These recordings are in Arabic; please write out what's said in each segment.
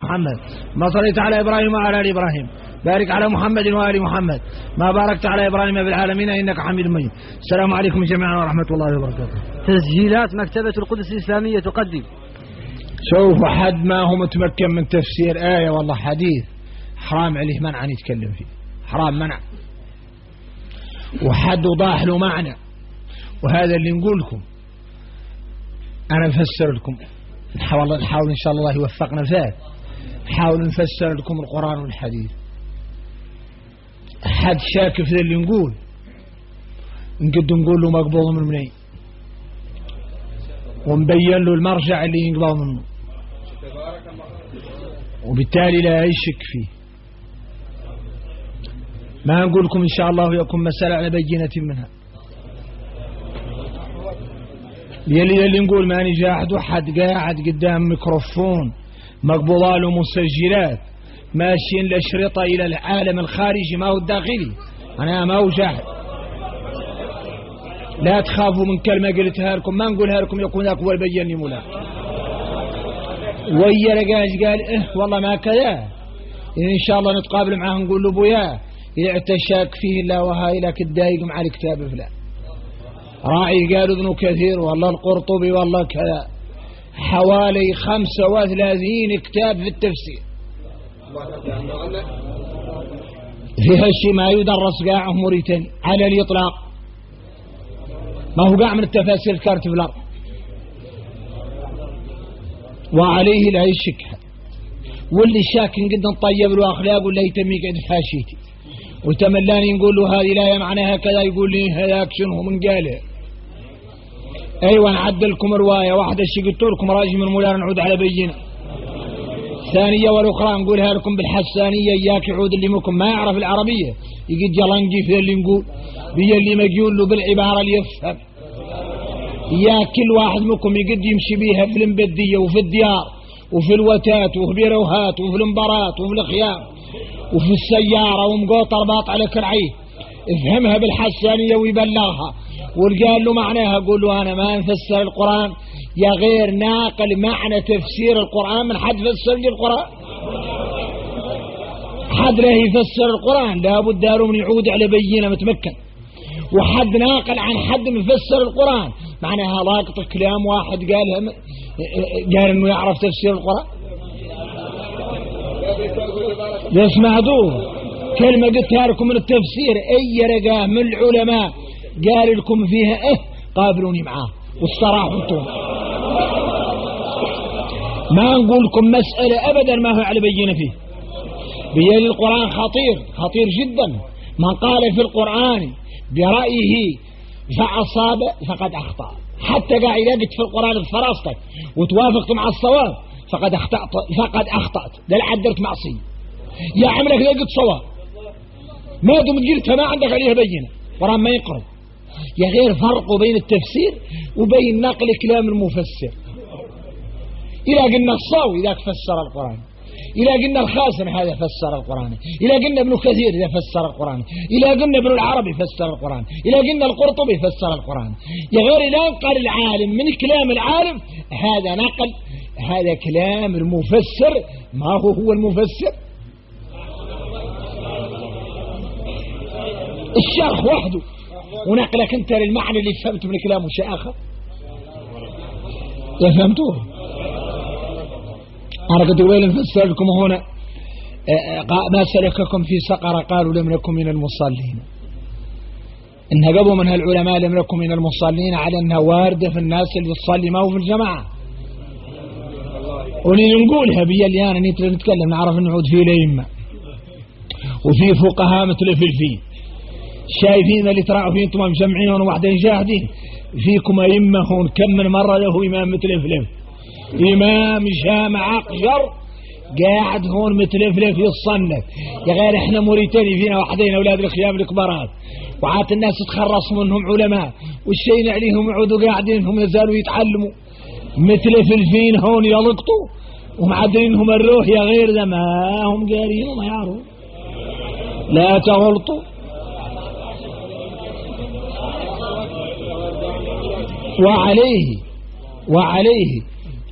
محمد ما صليت على إبراهيم وعلى آل إبراهيم بارك على محمد وآل محمد ما باركت على إبراهيم في العالمين إنك حميد مجيد. السلام عليكم جميعا ورحمة الله وبركاته. تسجيلات مكتبة القدس الإسلامية تقدم. شوف حد ما هو متمكن من تفسير آية والله حديث حرام عليه منع أن يتكلم فيه، حرام منع، وحد وضاح له معنى، وهذا اللي نقول لكم أنا نفسر لكم، نحاول إن شاء الله يوفقنا فيه، نحاول نفسر لكم القرآن والحديث. حد شاك في اللي نقول نقد نقول له مقبوض من منين، ونبين له المرجع اللي ينقبض منه، وبالتالي لا يشك فيه. ما نقول لكم إن شاء الله يكون مسألة على بينة منها. اللي نقول ما نجاحد حد قاعد قدام ميكروفون مقبوضة له مسجلات ماشيين الأشرطة إلى العالم الخارجي ما هو الداخلي. أنا ما هو جاحد، لا تخافوا من كلمة قلتها لكم، ما نقولها لكم يكون أقوى بيني مولا ويا رجاج قال والله ما كذا، إن شاء الله نتقابل معه نقول له بويا يعتشاك فيه الله وهاي لك الدايق مع الكتاب فلان راعي قالوا ابن كثير والله القرطبي والله كذا، حوالي 35 كتاب في التفسير فيها شيء ما يدرس قاعه موريتاني على الإطلاق، ما هو قاع من التفاسير كارت في الأرض، وعليه لا يشك. واللي شاك قد نطيب له أخلاق ولا يتم يقعد في حاشيتي وتملاني نقول له هذه لا معناها كذا يقول لي هذاك شنو من قاله. أيوة نعدلكم رواية واحدة شي قلت لكم راجي من مولانا نعود على بينة ثانية، والأخرى نقولها لكم بالحسانية إياك يعود اللي منكم ما يعرف العربية يقد جلنجي في اللي نقول بي اللي ما يقول له بالعبارة اللي يفهم. يا كل واحد منكم يقد يمشي بيها في المبدية وفي الديار وفي الوتات وفي بيروهات وفي المبارات وفي الخيام وفي السيارة ومقوطر باط على كرعيه، افهمها بالحسانية ويبلغها والقال له معناها قول له أنا ما نفسر القرآن يا غير ناقل معنى تفسير القرآن من حد فسر لي القرآن، حد له يفسر القرآن لابد داره من يعود على بينة متمكن، وحد ناقل عن حد مفسر القرآن معناها لاقط كلام واحد قالها قال انه يعرف تفسير القرآن. يسمعوا كلمة قلتها لكم من التفسير اي رقاه من العلماء قال لكم فيها قابلوني معاه واستراحوا انتم، ما نقول لكم مسألة ابدا ما هو على بينة فيه. بيان القرآن خطير جدا، من قال في القرآن برأيه فأصاب فقد أخطأ، حتى قاعد قلت في القرآن بفراستك وتوافقت مع الصواب فقد أخطأت ده عدلت معصية يا عملك لقيت صواب ما دمت قلتها ما عندك عليها بينة قرآن ما يقرأ. يا غير فرق بين التفسير وبين نقل كلام المفسر. إذا قلنا الصاوي ذاك فسر القرآن، إذا قلنا الخاسر هذا فسر القرآن، إذا قلنا ابن كثير إذا فسر القرآن، إذا قلنا ابن العربي فسر القرآن، إذا قلنا القرطبي فسر القرآن. يا غير إذا نقل العالم من كلام العالم هذا نقل، هذا كلام المفسر ما هو المفسر. الشرح وحده ونقلك انت للمعنى اللي فهمته من كلامه شيء آخر. يا فهمتوه؟ أنا قد وين نفسر لكم هنا ما سلككم في سقر قالوا لم نكن من المصلين، إن قبوا منها العلماء لم نكن من المصلين على أنها واردة في الناس اللي تصلي ما هو في الجماعة، ونقولها بيا اللي أنا نتكلم نعرف نعود فيه ليمة وفي فقهاء مثل في الفيل شايفين اللي تراعوا فيه انتم مجمعين وحدين جاهدين فيكم أئمة هون كم من مرة له إمام مثل فلان، إمام جامع أقجر قاعد هون مثل فلان في الصنف. يا غير احنا موريتاني فينا وحدين أولاد الخيام الكبارات وعات الناس تخرص منهم علماء والشين عليهم يعودوا قاعدين هم يزالوا يتعلموا مثل فلفين هون يلقطوا ومعدرينهم الروح. يا غير ذا ما هم قارين وما يعرفوا لا تغلطوا. وعليه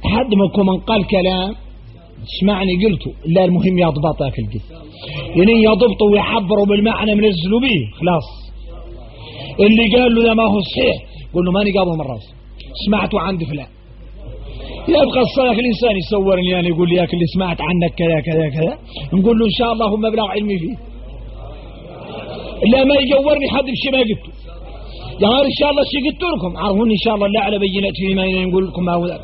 حد منكم من قال كلام اسمعني قلته لا المهم يضبطك القلت يعني يضبطوا ويحبروا بالمعنى من الزلوبيه خلاص. اللي قال له لا ما هو صحيح قل له ماني قابل من راسي سمعته عند فلان. يبقى الصلاة الإنسان يصورني يعني يقول لي ياك اللي سمعت عنك كذا كذا كذا نقول له إن شاء الله هم مبلغ علمي فيه. لا ما يجورني حد بشي ما قلته يا غير إن شاء الله شي قلت لكم عرفوني إن شاء الله لا على بينات فيه ما نقول لكم ما هو ذاك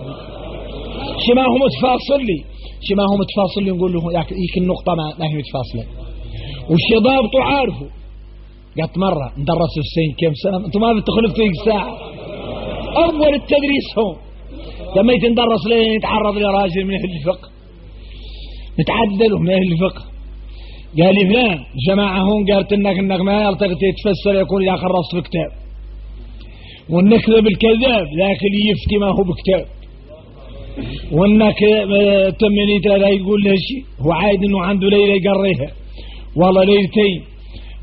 شي ما هو متفاصل لي شي ما هو متفاصل لي نقول له ياك النقطة ما هي متفاصلة وشي ضابطه عارفه. قلت مرة ندرس السين كم سنة انتم ما بتخلف فيك ساعة أول التدريس هون لما يتندرس لين يتعرض لراجل من أهل الفقه نتعدله من أهل الفقه قال لي فلان جماعة هون قالت انك ما يلتقي تتفسر يكون إذا خلصت بكتاب والنكذب الكذاب لكن يفتي ما هو بكتاب وانك تمنيت لا يقول له شيء هو عايد انه عنده ليلة يقريها والله ليلتين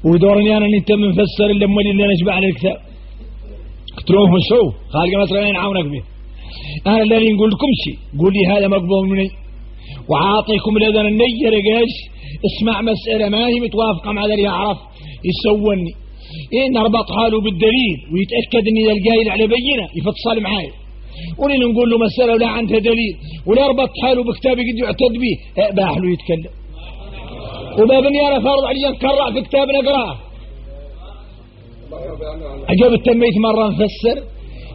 ودورني انا انت منفسر اللي امالي اللي انا اشبع على الكتاب. قلت لهم شو خالق مثلا ينعاونك به انا اللي نقول لكم شيء قول لي هذا مقبول مني وعاطيكم الاذن النية رجاش اسمع مسألة ما هي متوافقة مع اللي يعرف يسوني إن أربط حاله بالدليل ويتأكد أن إذا القايل على بينة يفتصل معايا ولين نقول له مسألة ولا عندها دليل ولا أربط حاله بكتاب قد يعتد به باح له يتكلم وباب يرى فرض علي نكرع في كتاب نقراه. عجب التميت مرة نفسر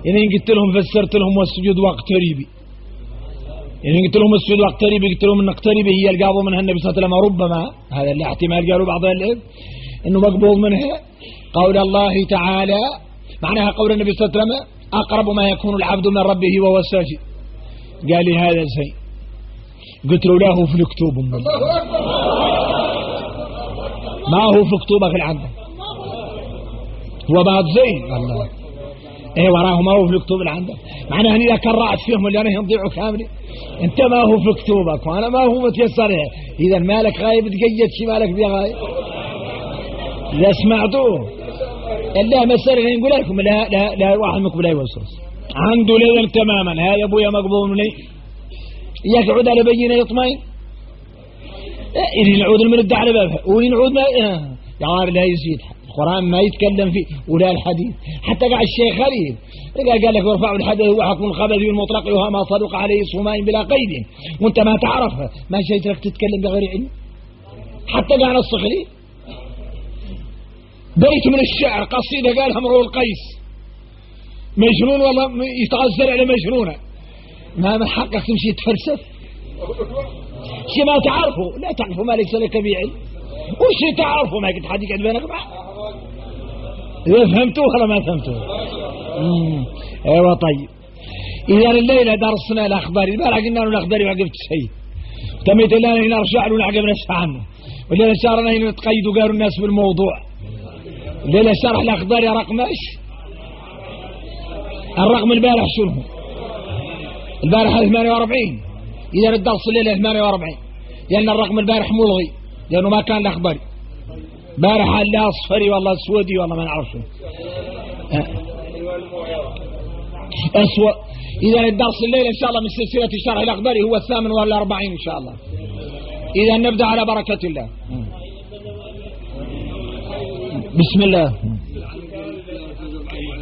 يعني قلت لهم فسرت لهم والسجود واقتربي يعني قلت لهم السجود واقتربي قلت لهم ان اقتربي هي القابض منها النبي صلى الله عليه وسلم ربما هذا اللي احتمال قالوا بعض العلم انه مقبول منها قول الله تعالى معناها قول النبي صلى الله عليه وسلم اقرب ما يكون العبد من ربه وهو ساجد. قال لي هذا زين قلت له لا هو في الكتب ما هو في كتبك العبد هو بعد زين والله ايه وراه ما هو في الكتب اللي عندك معناها اني اذا كرعت فيهم اللي انا يضيعوا كاملين انت ما هو في كتبك وانا ما هو متيسر اذا مالك غايب تقيد شي مالك بيه غايب اذا سمعتوه الا مسألة نقول لكم لا واحد منكم لا يوسوس عنده لذن تماما هذا ابويا مقبول مني اياك يعود على بينه يطمئن إذا نعود المرد على بابها ونعود ما يا غار لا يزيد القرآن ما يتكلم فيه ولا الحديث حتى قاع الشيخ خليل قال لك وارفعوا الحدث هو حكم الخبث والمطلق وها ما صدق عليه صومين بلا قيد وانت ما تعرفها ما شيء لك تتكلم بغير علم حتى قاع نص خليل بيت من الشعر قصيدة قالها امرؤ القيس مجنون والله يتغزل على مجنونة ما من حقك تمشي تفلسف شيء ما تعرفه لا تعرفه ما ليس لك بعلم وشي تعرفه ما قد حد يقعد بينك معه إذا فهمتوه ولا ما فهمتوه ايوه طيب إذا الليلة درسنا الأخبار البارح قلنا له الأخبار وعقبت الشيء تميت لنا هنا نرجع له ونعقب نسفى عنه والليلة شارنا هنا نتقيد وقالوا الناس بالموضوع الليلة شرح الأخبار يا رقم ايش الرقم البارح شنو البارح 48 إذا الدرس الليلة 48 لأن الرقم البارح ملغي لأنه ما كان الأخبار بارح لا أصفري والله أسودي والله ما نعرف شنو أسود. إذا الدرس الليلة إن شاء الله من سلسلة شرح الأخبار هو 48 إن شاء الله. إذا نبدأ على بركة الله. بسم الله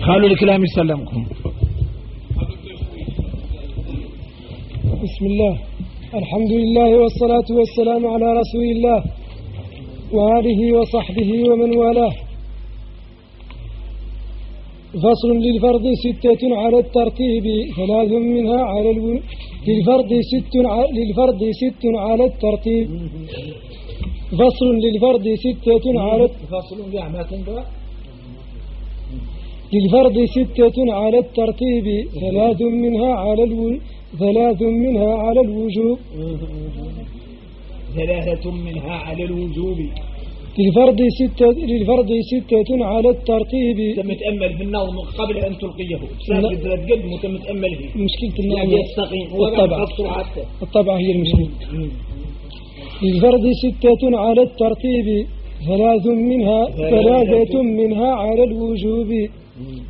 خلوا الكلام يسلمكم. بسم الله الحمد لله والصلاة والسلام على رسول الله وآله وصحبه ومن والاه. فصل للفرض 6 على الترتيب 3 منها على للفرض 6 على الترتيب. فصل للفرض 6 على للفرض 6 على الترتيب 3 منها على الوجوب. 3 منها على الوجوب. للفرض 6 على الترتيب. تم تأمل في النظم قبل أن تلقيه بسبب القلب وتم تأمل فيه. مشكلة النظم الطبع هي المشكلة. للفرض 6 على الترتيب 3 منها على الوجوب.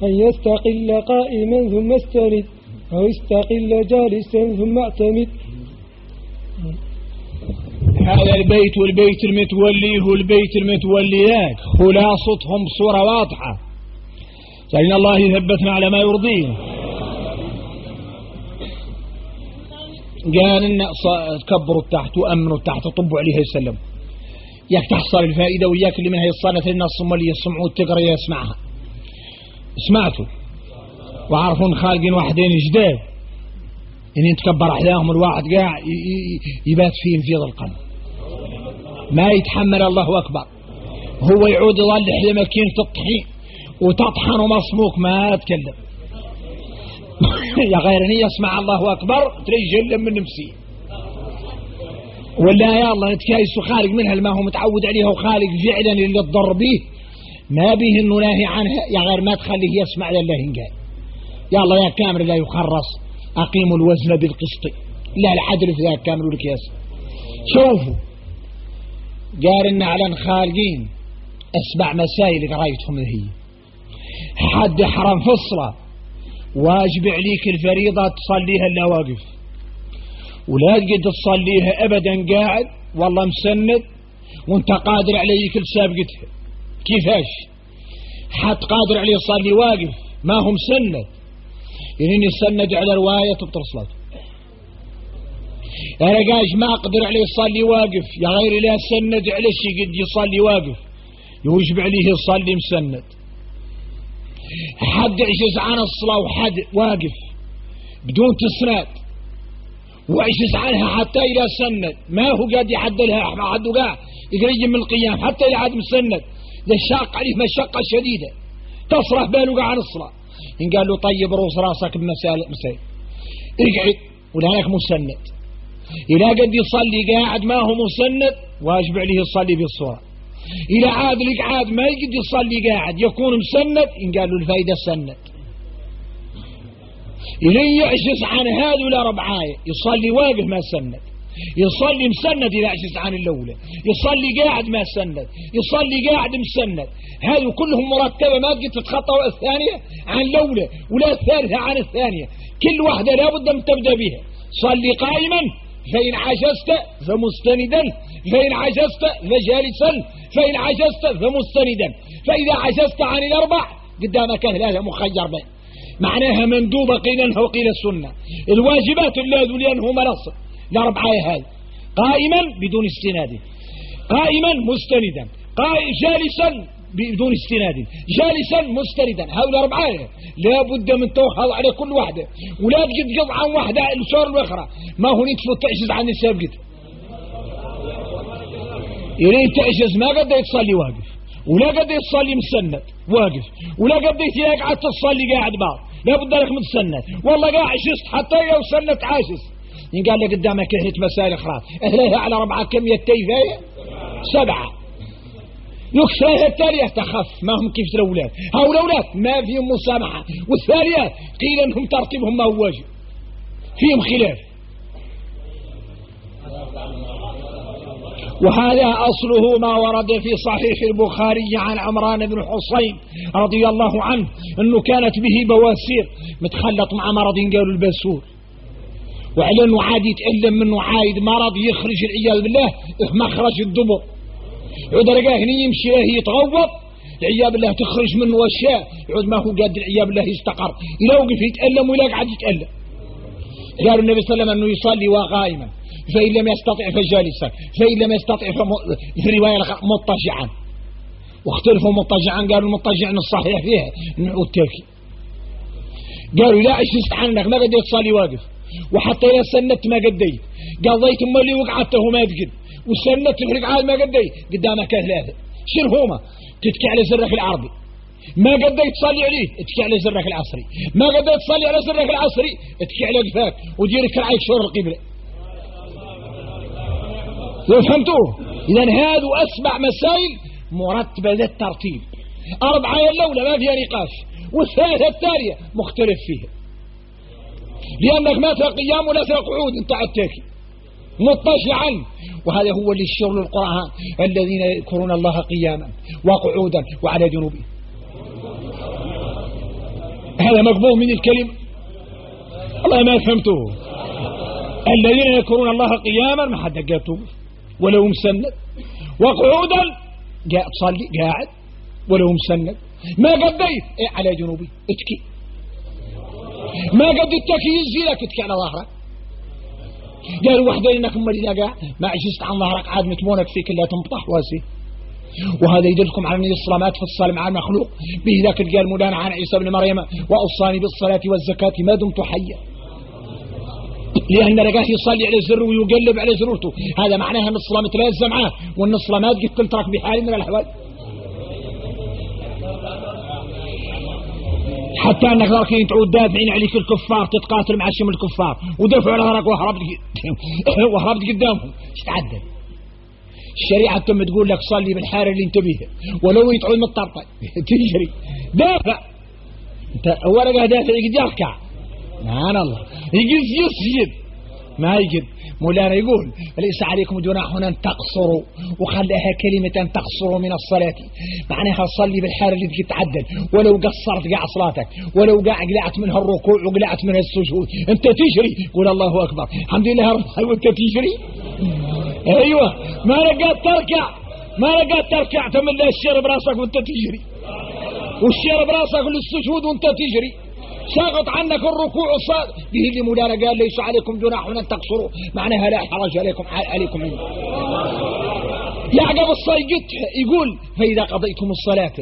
أن يستقل قائما ثم استند أو استقل جالسا ثم اعتمد. هذا البيت والبيت المتوليه والبيت المتوليات خلاصتهم بصورة واضحة، فإن الله يثبتنا على ما يرضيه. قال إن تكبروا تحت وأمنوا تحت طبوا عليه السلام ياك تحصل الفائدة وياك اللي منها يصانة الناس اللي يسمعوا التقرأ يسمعها. سمعتوا وعرفون خالقين واحدين جداد إن يتكبر أحداهم الواحد قاع يبات فيه في القلب ما يتحمل. الله أكبر هو يعود يظل حلم ماكينة الطحين وتطحن ومصموك ما تكلم يا غيرني يسمع الله أكبر تريجل من نفسي ولا يا الله نتكايس خالق منها ما هو متعود عليها وخالق فعلا اللي تضر به ما به انه ناهي عنها يا غير ما تخليه يسمع لله قال يا الله يا كامل لا يخرص أقيموا الوزن بالقسط لا العدل في ذاك كامل والكياس. شوفوا قال إن على خالقين أسبع مسائل قرايتهم هي حد حرم فصلة واجب عليك الفريضة تصليها إلا واقف ولا تقد تصليها أبدا قاعد والله مسند وانت قادر عليه كل سابقتها. كيفاش حد قادر عليه يصلي واقف ما هم مسند يعني يسند على رواية تبطل صلاته. أنا قاش ما أقدر عليه يصلي واقف يا غير لا سند على شيء قد يصلي واقف يوجب عليه يصلي مسند. حد عجز عن الصلاة وحد واقف بدون تسند وعجز عنها حتى إلى سند ما هو قاد يعدلها ما حد قاع يقريب من القيام حتى إلى عاد مسند للشاق عليه مشقة شديدة تصرف باله عن الصلاة. إن قال له طيب روس راسك بمسائل اقعد ولهناك مسند إذا قد يصلي قاعد ما هو مسند واجب عليه يصلي بالصورة. إذا عاد الإقعاد ما يقد يصلي قاعد يكون مسند إن قال له الفايدة سند. إذا يعجز عن هذا ولا ربعاية يصلي واقف ما سند يصلي مسند إذا عجز عن الأولى يصلي قاعد ما سند يصلي قاعد مسند. هذه كلهم مرتبة ما تقدر تتخطى الثانية عن الأولى ولا الثالثة عن الثانية كل واحدة لابد أن تبدأ بها. صلي قائما فإن عجزت فمستندا فإن عجزت فجالسا فإن عجزت فمستندا فإذا عجزت عن الأربع قدامك ثلاثة مخير بين معناها مندوبة قيل أنها وقيل السنة. الواجبات اللازم لأنه منص الأربعة هذه قائما بدون استناد قائما مستندا جالسا بدون استناد جالسا مستندا هؤلاء أربعة لا بد من توخذ على كل واحدة ولا تجد قطع عن واحدة الشهر الأخرى ما هو نتفوت تعجز عن السابقة. إذا تعجز ما قد يتصلي واقف ولا قد يتصلي مسند واقف ولا قد يقعد تصلي قاعد بعض لا بد لك متسند والله قاعد عجزت حتى لو سنت عاجز إن قال لك قدامك هيت مسائل أخرى أهلها على ربعة كم يتيفاية 7 يكسرها التالية تخف ما هم كيف الأولاد هؤلاء الأولاد ما فيهم مسامحة والثانية قيل أنهم ترتيبهم ما هو واجب فيهم خلاف. وهذا أصله ما ورد في صحيح البخاري عن عمران بن حصين رضي الله عنه أنه كانت به بواسير متخلط مع مرض قالوا البسور وعلى أنه عاد يتألم منه عايد مرض يخرج العياذ بالله مخرج الدبر يعود رقاه هني يمشي له يتغوط العياذ بالله تخرج منه أشياء يعود ما هو قادر العياذ بالله يستقر إلا وقف يتألم ولا قاعد يتألم. قال النبي صلى الله عليه وسلم أنه يصلي وقائما فإن لم يستطع فجالسا فإن لم يستطع في رواية مضطجعا واختلفوا مضطجعا قالوا المضطجع الصحيح فيها التاكي قالوا لا عجزت عنك ما قد يتصلي واقف وحتى إذا سنت ما قديت قضيت أمالي وقعدته ما تقد وسنت في الرقعات ما قديت قدامك ثلاثة شنو هما تتكي على زرك العربي ما قديت تصلي عليه اتكي على زرك العصري ما قديت تصلي على زرك العصري اتكي على قفاك وديرك رعيك شور القبلة. فهمتوه؟ إذن هذا أسبع مسائل مرتبة للترتيب 4 الأولى ما فيها نقاش والثالثة التالية مختلف فيها لأنك ما فيها قيام ولا فيها قعود انت عتاكي مضطجعا وهذا هو اللي الشغل القرآن الذين يذكرون الله قياما وقعودا وعلى جنوبهم. هذا مقبول من الكلمة الله ما فهمته. الذين يذكرون الله قياما ما حد قابته ولو مسند، وقعودا تصلي قاعد ولو مسند. ما قديت على جنوبي اتكي، ما قد التكي يزيلك اتكي على ظهرك. قالوا وحدين انك مريض قاعد ما عجزت عن ظهرك عاد متمونك فيك الا تنبطح واسي. وهذا يدلكم على ان الصلاه في الصلاه مع المخلوق. به ذاك قال مولانا عن عيسى بن مريم واوصاني بالصلاه والزكاه ما دمت حيا، لأن رجاه يصلي على زر ويقلب على زروته. هذا معناها أن الصلاة متلازم معاه، وأن الصلاة ما تقدر تترك بحال من الأحوال. حتى أنك ذاكين تعود دافعين عليك الكفار، تتقاتل مع شم الكفار ودفعوا على ظهرك وهربت قدامهم. تعدل الشريعة تم تقول لك صلي بالحارة اللي انت بيها ولو يتعود متطرطق تجري دافع. انت ورقة دافع يقد يركع سبحان الله، يجلس يسجد ما يجد. مولانا يقول ليس عليكم جناح أن تقصروا، وخليها كلمة أن تقصروا من الصلاة، معناها صلي بالحال اللي تجي تعدل ولو قصرت قاع صلاتك، ولو قلعت منها الركوع وقلعت منها السجود انت تجري قول الله أكبر الحمد لله وانت تجري. ايوه ما لقيت تركع، ما لقيت تركع تمل الشير براسك وانت تجري، والشير براسك للسجود وانت تجري، ساقط عنك الركوع والصلاة. به اللي مولانا قال ليس عليكم جناح أن تقصروا، معناها لا حرج عليكم منه. يعقب الصيقت يقول فإذا قضيتم الصلاة،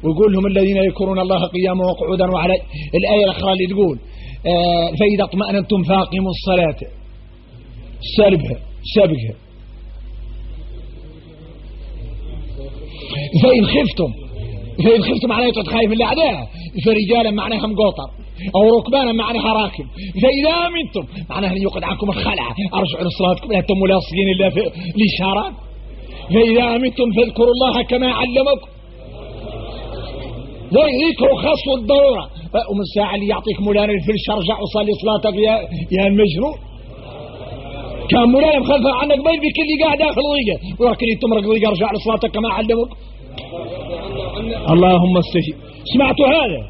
ويقول لهم الذين يذكرون الله قياما وقعودا وعلى الآية الأخرى اللي تقول فإذا اطمأننتم فأقيموا الصلاة، سابقها. فإن خفتم معناها تتخايف من الأعداء، فرجالا معناها مقوطر، أو ركبانا معناها راكب. فإذا أمنتم معناها أن يقعد عنكم الخلعة، أرجعوا لصلاتكم لا تم لاصقين إلا في الإشارات. فإذا أمنتم فاذكروا الله كما علمكم، ذكروا خاص والضرورة. ومن الساعة اللي يعطيك مولانا الفلش ارجع وصلي صلاتك يا المجنون. كان مولانا مخلفة عنك بين بكل قاعد داخل ضيقة، ولكن تمرق ضيقة ارجع لصلاتك كما علمك. اللهم استجب. سمعتوا هذا؟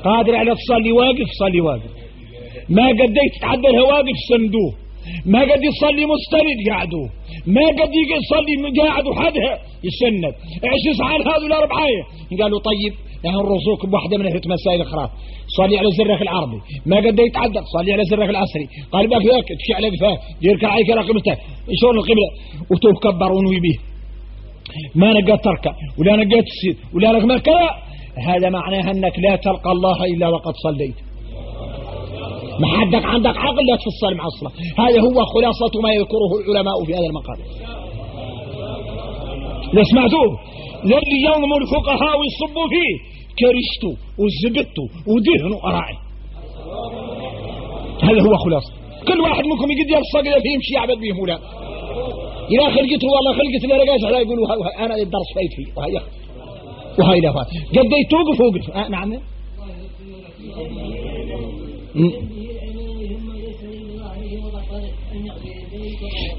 قادر على تصلي واقف صلي واقف، ما قديت تتعدلها واقف سندوه، ما قد يصلي مستند قاعدوه، ما قد يصلي قاعد وحدها يسند. اعجز عن هذول الأربعية. قالوا طيب يعني الرزوق بواحدة من هث مسائل أخرى، صلي على زرك العربي، ما قد يتعدل صلي على زرك العصري. قال باك ذاك تشي على قفاه يركع عليك رقبته شلون القبلة وتكبر ونوي به، ما نقدر تركع ولا نقدر تسير ولا لك ما كذا. هذا معناه أنك لا تلقى الله إلا وقد صليت. ما حدك عندك عقل لا تفصل مع الصلاة. هذا هو خلاصة ما يذكره العلماء في هذا المقام. لا سمعتوه ذلك يوم الفقهاء يصبوا فيه كرشتوا وزبطوا ودهنوا أرائي. هذا هو خلاصة. كل واحد منكم يقد يلصق إذا فيه يمشي يعبد به مولا إذا خلقته والله خلقت اللي رقاش على يقولوا أنا الدرس فايت فيه وهاي لا فات قد توقف وقف. نعم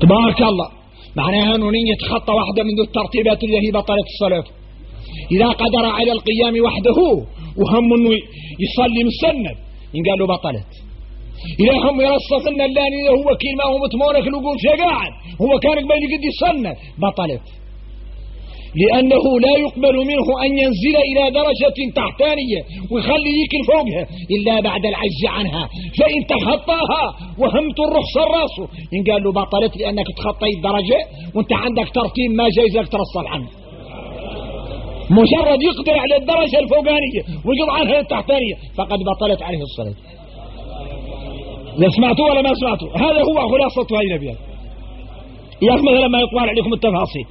تبارك الله. معناها أنه يتخطى واحدة من الترتيبات اللي هي بطلت الصلاة. إذا قدر على القيام وحده وهم أنه يصلي مسند ينقال له بطلت. إذا هم يرصفن اللاني هو كلمة هو متمونك الوقوف شقاعد هو كان قبل قد يصنف بطلت، لأنه لا يقبل منه أن ينزل إلى درجة تحتانية ويخلي يكل فوقها إلا بعد العجز عنها. فإن تخطاها وهمت الرخص الراس ينقال له بطلت، لأنك تخطيت درجة وانت عندك ترتيب ما جايز لك ترصل عنه. مجرد يقدر على الدرجة الفوقانية ويقض عنها التحتانية فقد بطلت عليه الصلاة. لا سمعتوا ولا ما سمعتوا؟ هذا هو خلاصة هذه الأبيات. ياك مثلا ما يطوال عليكم التفاصيل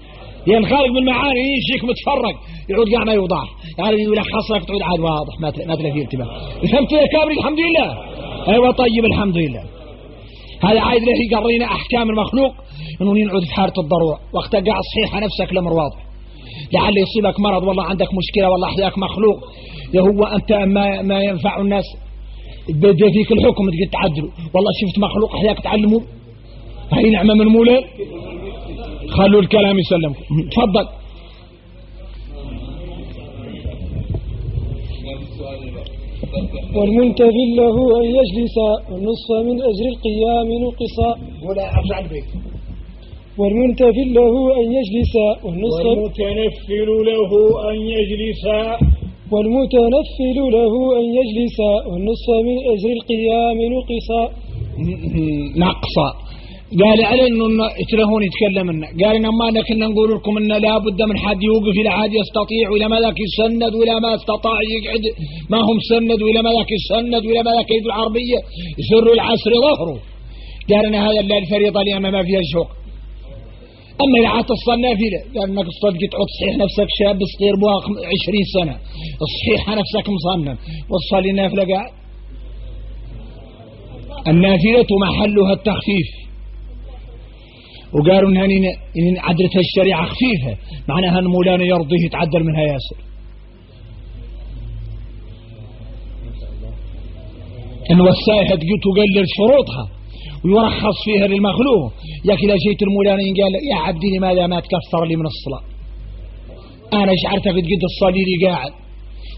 يعني خارج من معاني يجيك متفرق يعود قاع ما يوضح يعني يلخص لك تعود عاد واضح ما تلاقي فيه ارتباط. فهمت يا كابري؟ الحمد لله. ايوه طيب الحمد لله. هذا عايز له يقرينا احكام المخلوق انه ينعود في حاله الضروره وقت قاع صحيحه نفسك الامر واضح. لعل يصيبك مرض والله عندك مشكله والله احياك مخلوق هو انت ما ينفع الناس بدا فيك الحكم تجي تعدلوا والله شفت مخلوق احياك تعلموا هاي نعمه من مولاي. خلوا الكلام يسلمكم. تفضل. والمنتفل له أن يجلس والنصف من أجر القيام نقصا. ولا أرجع البيت والمنتفل له أن يجلس والمتنفل له أن يجلس والنصف من أجر القيام نقصا. قال على انه تلهون يتكلم لنا، قال ان ما كنا نقول لكم ان لا بد من حد يوقف الى حد يستطيع ولا ما ذاك يسند ولا ما استطاع يقعد ما هم سند ولا ما ذاك يسند ولا ما ذاك يد العربيه يسر العسر ظهره. قال ان هذا لا الفريضه لان ما فيها شوق. اما اذا عاد تصلي نافله قال انك تصدق تعود صحيح نفسك شاب صغير بواق 20 سنه صحيح نفسك مصنن وتصلي النافله. قاعد النافله محلها التخفيف، وقالوا إن عدلتها الشريعة خفيفة معناها أن مولانا يرضيه يتعدل منها ياسر. إن والسائحة تقلل شروطها ويرخص فيها للمخلوق. يا كلا جيت المولانا قال يا عبدي لماذا ما تكثر لي من الصلاة؟ أنا شعرتك قد تصلي لي قاعد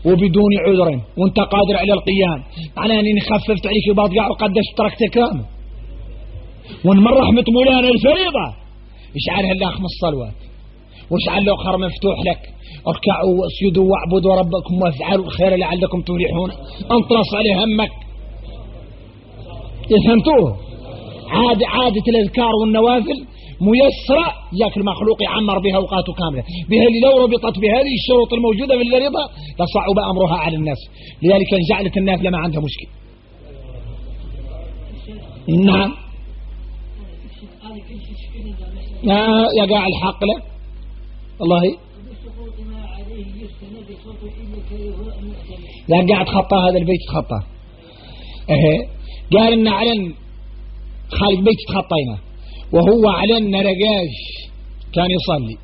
وبدون عذر وانت قادر على القيام، معناها أني خففت عليك البعض قاعد وقدش تركت كامل. وان من رحمة مولانا الفريضة يشعلها الله 5 صلوات ويشعل له خر مفتوح لك اركعوا واسجدوا واعبدوا ربكم وافعلوا الخير لعلكم تفلحون انطلص عليه همك. فهمتوه؟ عادة الأذكار والنوافل ميسرة ياك المخلوق يعمر بها أوقاته كاملة بها اللي لو ربطت بهذه الشروط الموجودة في الرضا لصعب أمرها على الناس، لذلك جعلت النافلة ما عندها مشكلة. نعم يا قاع الحق له والله لا قاعد خطى هذا البيت خطى. قال إن علن خالق بيت تخطينا وهو علن رقاش كان يصلي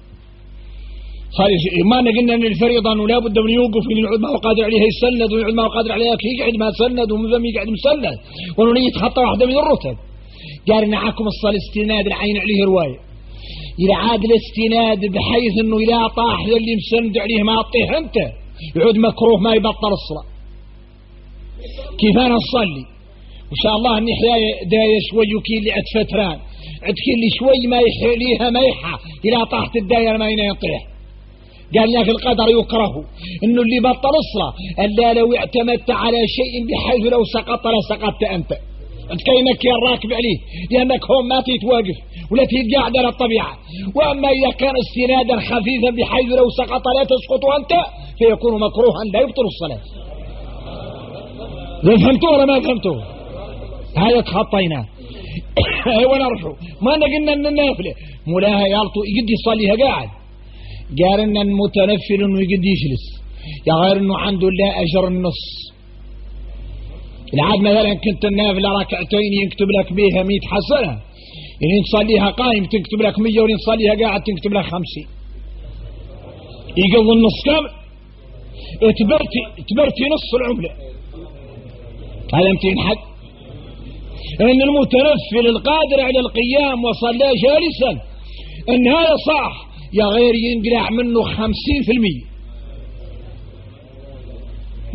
ما قلنا ان الفريضة انه لا بد من يوقف من يقعد ما هو قادر عليه يسند ويقعد ما هو قادر عليه يقعد ما سند ومذم يقعد مسند وانه يتخطى واحدة من الرتب. قال إن عاكم الصلاة استناد العين عليه رواية إلى عاد الاستناد بحيث انه إذا طاح اللي مسند عليه ما أطيه انت يعود مكروه ما يبطل الصلاة. كيف أنا أصلي وإن شاء الله أني حياي داية شوي وكيل لي عد فتران عد كيل لي شوي ما يحليها ميحة إذا طاحت الداية ما يطيح. قال لك القدر يكره انه اللي بطل الصلاة الا لو اعتمدت على شيء بحيث لو سقط لسقطت انت كينك يا الراكب عليه لانك هم ما تتواقف ولا تتقاعد على الطبيعة. واما اذا كان استنادا خفيفا بحيث لو سقط لا تسقط انت فيكون مكروها لا يبطل الصلاة. فهمتوا ولا ما فهمتوا؟ هذا تخطينا ونرجو ما قلنا ان النافلة مولاها يالطو يقد يصليها قاعد. قال ان المتنفل انه يقد يجلس يا غير انه عنده لا اجر النص. العاد مثلا كنت النافلة ركعتين يكتب لك بيها 100 حسنة يعني تصليها قائم تكتب لك 100 وين تصليها قاعد تكتب لك 50 يقضي النص كامل تبرتي نص العملة. هذا امتين حد ان المتنفل القادر على القيام وصلى جالسا ان هذا صح يا غير ينقلع منه 50%.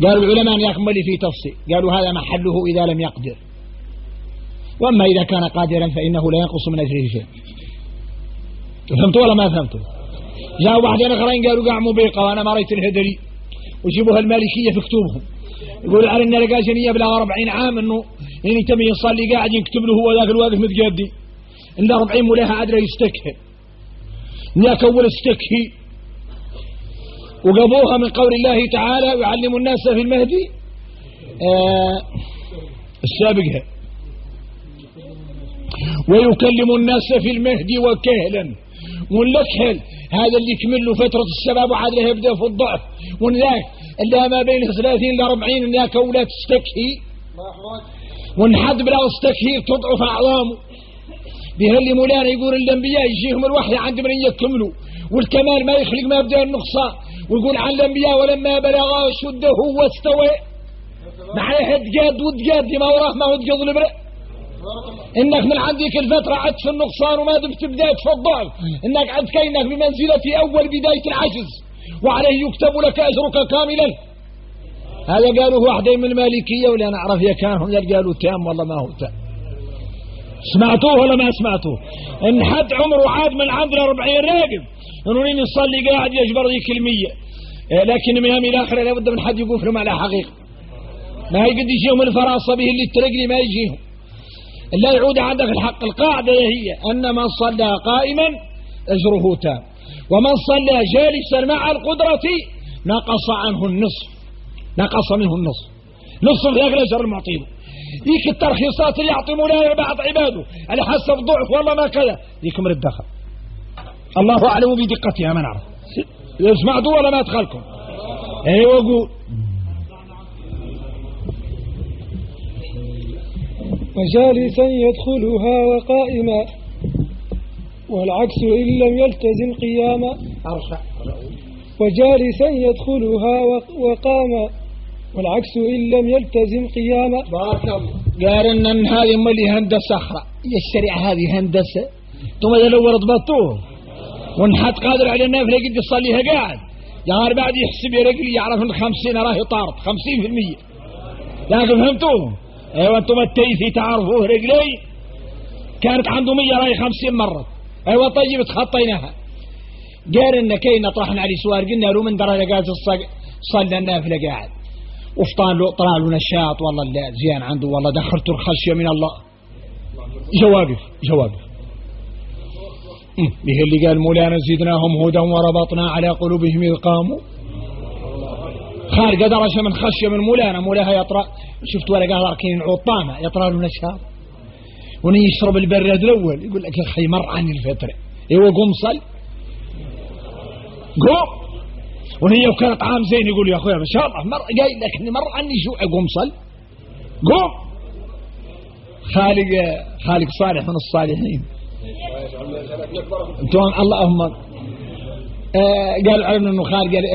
قالوا العلماء يكمل فيه تفصيل قالوا هذا محله إذا لم يقدر، وأما إذا كان قادرا فإنه لا ينقص من أجره شيء. فهمتوا ولا ما فهمتوا؟ جاءوا بعدين آخرين قالوا قاع مبيقة وأنا ما رأيت الهدري ويجيبوها المالكية في كتبهم يقولوا على أن رقاشنية بلا 40 عام أنه يعني تم يصلي قاعد يكتب له هو ذاك الواقف متقدي إلا 40 ملاها عدل يستكهل ذاك أول استكهي. وقبوها من قول الله تعالى يعلم الناس في المهدي السابقها ويكلم الناس في المهدي وكهلا. والكهل هذا اللي يكمل له فترة الشباب وعاد له يبدأ في الضعف ونذاك اللي ما بين 30 إلى 40 ذاك أولاد تستكهي ونحد بلا استكهي تضعف أعظامه. بهاللي مولانا يقول الأنبياء يجيهم الوحي عند من يكملوا والكمال ما يخلق ما يبدأ النقصان ويقول عن الأنبياء ولما بلغ شده واستوى معناها تقاد وتقاد ما وراه ما هو تقض البرء إنك من عندك الفترة عد في النقصان وما دمت بداية في الضعف إنك عد كينك بمنزلة أول بداية العجز وعليه يكتب لك أجرك كاملا. هذا قالوا واحدين من المالكية ولا نعرف يا كان هم قالوا تام والله ما هو تام. سمعتوه ولا ما سمعتوه؟ ان حد عمره عاد من عندنا 40 راقب انه يصلي قاعد يجبر ذيك المية، لكن من يوم الاخره لابد من حد يقول لهم على حقيقه. ما يقد يجيهم الفراسه به اللي ترقني ما يجيهم الا يعود عندك الحق. القاعده هي ان من صلى قائما اجره تام، ومن صلى جالسا مع القدره نقص عنه النصف، نقص منه النصف، نصف ذاك الاجر المعطيه. ذيك الترخيصات اللي يعطي مولانا بعض عباده على حسب ضعف والله ما كذا، ذيك من الدخل الله اعلم بدقتها ما نعرف. سمعتوا ولا ما ادخلكم؟ ايوه قول. وجالسا يدخلها وقائما والعكس إن لم يلتزم قياما. وجالسا يدخلها وقاما والعكس إن لم يلتزم قياما. بارك الله. قال ان هذه ملي هندسه اخرى، هي الشريعه هذه هندسه ثم اذا لو رضبطوه ونحط قادر على النافله يقد يصليها قاعد يا بعد يحسب يا رجل يعرف ان 50 راهي طارت 50%. لكن فهمتوه؟ ايوه انتم التيفي تعرفوه رجلي كانت عنده 100 راهي 50 مره. ايوه طيب تخطيناها. قال ان كينا طرحنا عليه سؤال قلنا له من درجه قاعد صلى النافله قاعد وفطان له طلع له نشاط والله لا زين عنده والله دخلت الخشيه من الله. جواب به اللي قال مولانا زدناهم هدى وربطنا على قلوبهم إذ قاموا. خارج درجة من خشية من مولاها يطرأ. شفت ورقة راكين عطامة يطرأ له نشاط وني يشرب البراد الأول يقول لك يا أخي مر عني الفترة. ايوه قوم صل قوم. وني وكان طعام زين يقول يا أخويا ما شاء الله قايل لك مر عني جوع قوم صل قوم. خالق صالح من الصالحين انتم اللهم قال علم انه خالق قال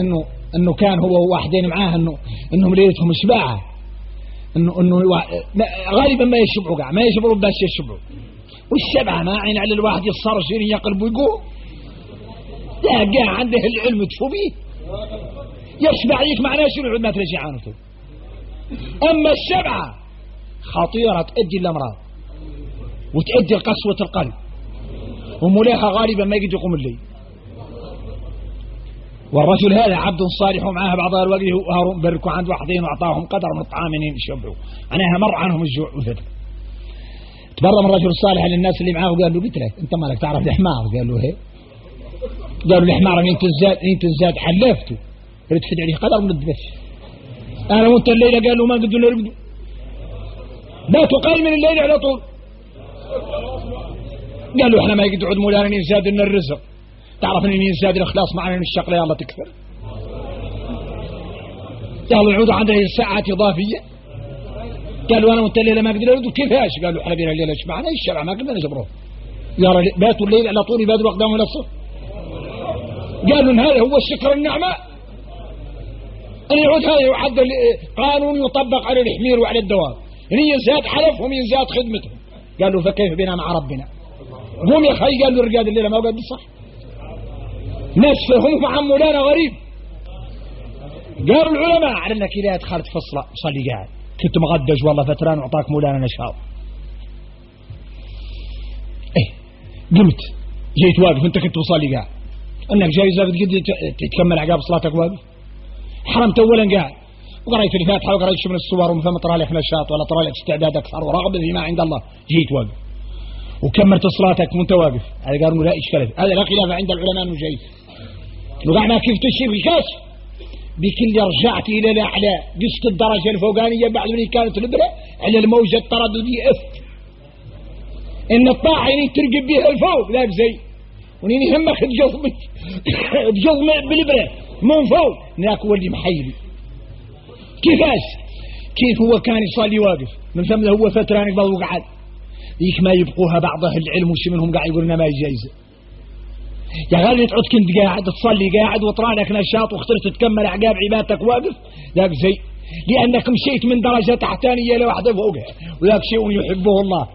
انه كان هو وواحدين معاه انهم ليلتهم شباعه انه غالبا ما يشبعوا قاع ما يشبعوا بس يشبعوا والشبعه ما عين على الواحد يصار شيرين يقلب ويقوم لا قاع عنده العلم تفو بيه يشبع يك معناه شنو ما تلاقي عانته. اما الشبعه خطيره تؤدي الامراض وتؤدي لقسوه القلب ومولاها غالبا ما يقدر يقوم الليل. والرجل هذا عبد صالح ومعاه بعض الوقت هارون بركوا عند واحدين واعطاهم قدر من الطعام يشبعوا عناها مر عنهم الجوع والفتر. تبرم الرجل الصالح للناس اللي معاه وقال له قلت له انت مالك تعرف الحمار؟ قال له هي. قالوا الحمار انت الزاد حلفته قلت فد عليه قدر من الدبش انا وانت الليله. قالوا ما قدروا نرقدوا باتوا قال من الليل على طول. قالوا احنا ما يقدر عود مولانا يزاد لنا الرزق تعرف ان يزاد الاخلاص معنا الشغله يلا تكثر يلا نعود عندنا ساعات اضافيه. قالوا انا وانت الليله ما قدرنا نرقدوا كيفاش؟ قالوا احنا بينا الليله ايش معنا الشبع ما قدرنا نجبروه يا باتوا الليل على طول يبادروا اقدامهم الى الصبح. قالوا ان هذا هو الشكر النعمه ان يعود هذا يعد قانون يطبق على الحمير وعلى الدواب ان يزاد حلفهم يزاد خدمتهم. قالوا فكيف بنا مع ربنا؟ هم يا خي قالوا الرجال الليله ما قال بالصح ناس فهم مع مولانا غريب. قالوا العلماء على انك اذا دخلت في الصلاه صلي قاعد كنت مغدج والله فتران وعطاك مولانا نشاط قمت جيت واقف انت كنت تصلي قاعد انك جايزه بتقدر تكمل عقاب صلاتك واقف. حرمت اولا قاعد وقريت الفاتحه وقريت شو من الصور وما طلع لك نشاط ولا طلع لك استعداد اكثر ورغبه فيما عند الله. جيت واقف وكملت صلاتك وانت واقف. هذا قالوا لا اشكال هذا لا خلاف عند العلماء انه جيد. وقعنا كيف تشير بكاش بكل رجعت الى الاعلى قست الدرجه الفوقانيه بعد من كانت الابره على الموجه التردديه اف ان الطاعه يعني ترقب بها الفوق لا زي ونين يهمك تجزم بالابره من فوق هناك ولي محيلي. كيفاش؟ كيف هو كان يصلي واقف من ثم هو فتران يقبض وقعد يك ما يبقوها بعض اهل العلم وش منهم قاعد يقولون ما جايزه. يا غالي تعود كنت قاعد تصلي قاعد وطرى لك نشاط واخترت تكمل عقاب عبادتك واقف ذاك زي لانك مشيت من درجه تحتانيه لواحده فوقها وذاك شيء يحبه الله.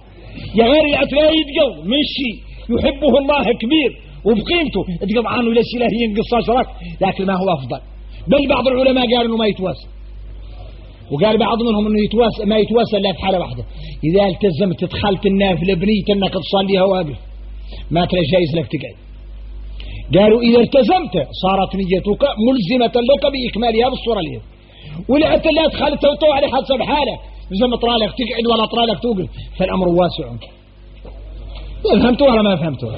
يا غالي لا يتقل من شيء يحبه الله كبير وبقيمته تقض عنه لا شيء ينقص اشرك لكن ما هو افضل. بل بعض العلماء قالوا انه ما يتواسى وقال بعض منهم انه ما يتواسى الا في حاله واحده، اذا التزمت دخلت النافله بنيه انك تصليها واقف ما ترى جايز لك تقعد. قالوا اذا التزمت صارت نيتك ملزمه لك باكمالها بالصوره اللي ولعت لا دخلت وطوع على حسب حاله زي ما طرالك تقعد ولا طرالك توقف، فالامر واسع. فهمتوا ولا ما فهمتوا؟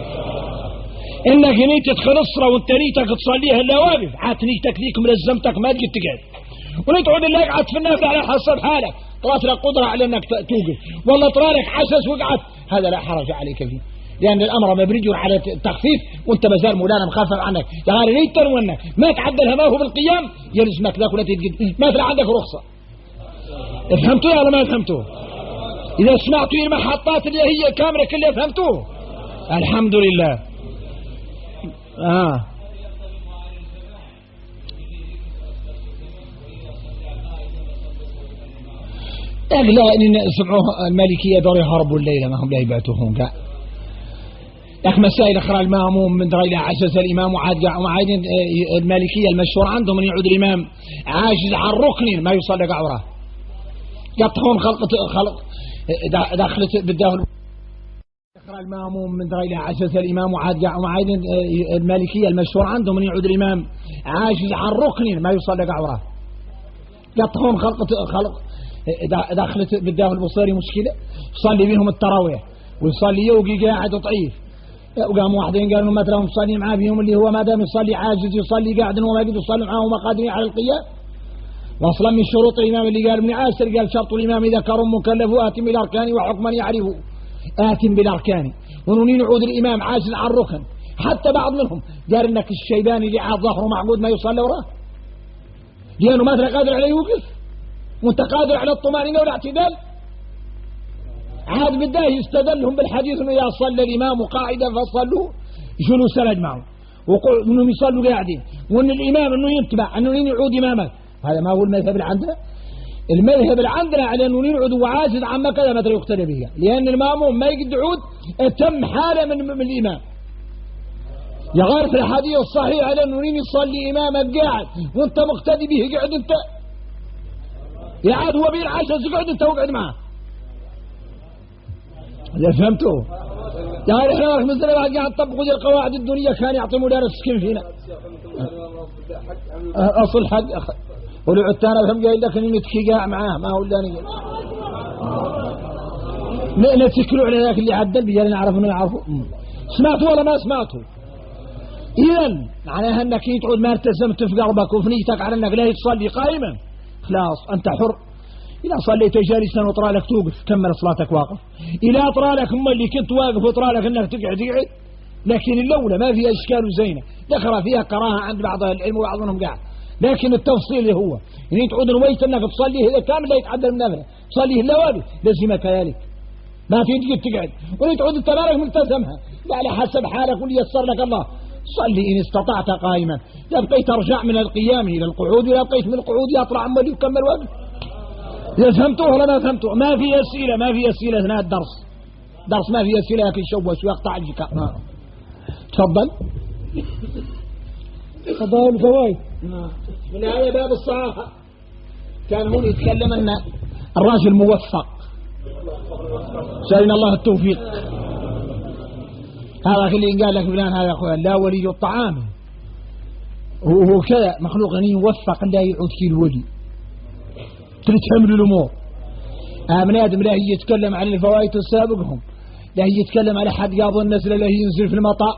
انك نيت تدخل الصلاه وانت نيتك تصليها الا واقف، عاد نيتك ذيك ملزمتك ما تجي تقعد، ولا تقعد الا قعدت في النافله على حسب حالك، طلعت لك قدره على انك توقف والله طرالك عسس وقعت، هذا لا حرج عليك فيه، لان الامر مبني على التخفيف وانت مازال مولانا مخفف عنك، يا غير نيت تنونك ما تعدلها ما هو بالقيام يلزمك ذاك ولا تجد ما في عندك رخصه. فهمتوا ولا ما فهمتوا؟ اذا سمعتوا المحطات اللي هي كامله كلها فهمتوه الحمد لله. لا ان سمعوه المالكيه دور يهربوا الليله ما هم لا يبعتوهم قاع لك مسائل اخرى الماموم من دري عجز الامام وعاد المالكيه المشهور عندهم من يعود الامام عاجز عن ركن ما يصلي قعوره يطهون خلق دخلت بالداخل اخرى الماموم من دري عجز الامام وعاد المالكيه المشهور عندهم من يعود الامام عاجز عن ركن ما يصلي قعوره يطهون خلق دخلت بالداخل البصري مشكله يصلي بهم التراويح ويصلي يوقي قاعد ضعيف، وقاموا واحدين قالوا ما تراهم يصلي معاه بهم اللي هو ما دام يصلي عاجز يصلي قاعد وما يقدر يصلي معاه وما قادرين على القيام. واصلا من شروط الامام اللي قال ابن عاشر قال شرط الامام اذا كرم مكلف اتم بالاركان وحكما يعرفه اتم بالاركان، ونونين يعود الامام عاجز عن ركن، حتى بعض منهم قال انك الشيباني اللي عاد ظهره معقود ما يصلي وراه لانه ما قادر عليه يوقف وانت قادر على الطمانينه والاعتدال. عاد بده يستدلهم بالحديث انه اذا صلى الامام قاعدا فصلوا جلوسا اجمعوا وانهم يصلوا قاعدين، وان الامام انه يتبع انه يعود امامك، هذا ما هو المذهب اللي عندنا. المذهب اللي عندنا على انه يعود وعاجز عما كذا مثلا يقتدى به، لان الماموم ما يقدر يعود اتم حاله من الامام. يغير في الحديث الصحيح على انه يصلي امامك قاعد وانت مقتدي به قاعد انت، يعاد هو بين عشر يقعد انت وقعد معه. إذا فهمتوا؟ يعني احنا مثلا بعد قاعد طبقوا ذي القواعد الدنيا كان يعطي مولانا السكن فينا. اصل حق ولو عدتانا فهم قايل لك اني نتكي قاع معاه ما هو اللي لا تكلوا على ذاك اللي عدل بيا نعرف انه يعرفوا. سمعتوا ولا ما سمعتوا؟ اذا معناها انك تقعد ما التزمت في قلبك وفي نيتك على انك لا تصلي قائما خلاص انت حر. إذا صليت جالسا وطرى لك توقف كمل صلاتك واقف، إذا طرى لك هم اللي كنت واقف وطرى لك انك تقعد اقعد، لكن اللولة ما فيها اشكال وزينة، ذكر فيها كراهة عند بعض العلم وبعض منهم قاعد، لكن التفصيل هو يعني تعود نويت انك تصليه اذا كامل لا يتعدل من نفله تصليه الا واقف لزمك ذلك ما في تقعد تقعد، ولا تعود التبارك ملتزمها على حسب حالك واللي يسر لك الله. صلي إن استطعت قائما، لا بقيت ترجع من القيام إلى القعود ولا بقيت من القعود يطلع عمال يكمل واقف. إذا فهمتوه ولا ما فهمتوه؟ ما في أسئلة ما في أسئلة أثناء الدرس، درس ما في أسئلة لكن شوش ويقطع الجكاء. تفضل. قضاء الفوائد من هذا باب الصحافة كان هون يتكلم أن الراجل موفق سألنا الله التوفيق. هذا اللي قال لك فلان هذا أخويا لا ولي الطعام هو كذا مخلوق غني موفق لا يعود كي الولي تتحمل الأمور. من آدم لا يتكلم عن الفوائد السابقهم، لا يتكلم على حد قاضي الناس لا ينزل في المطاء،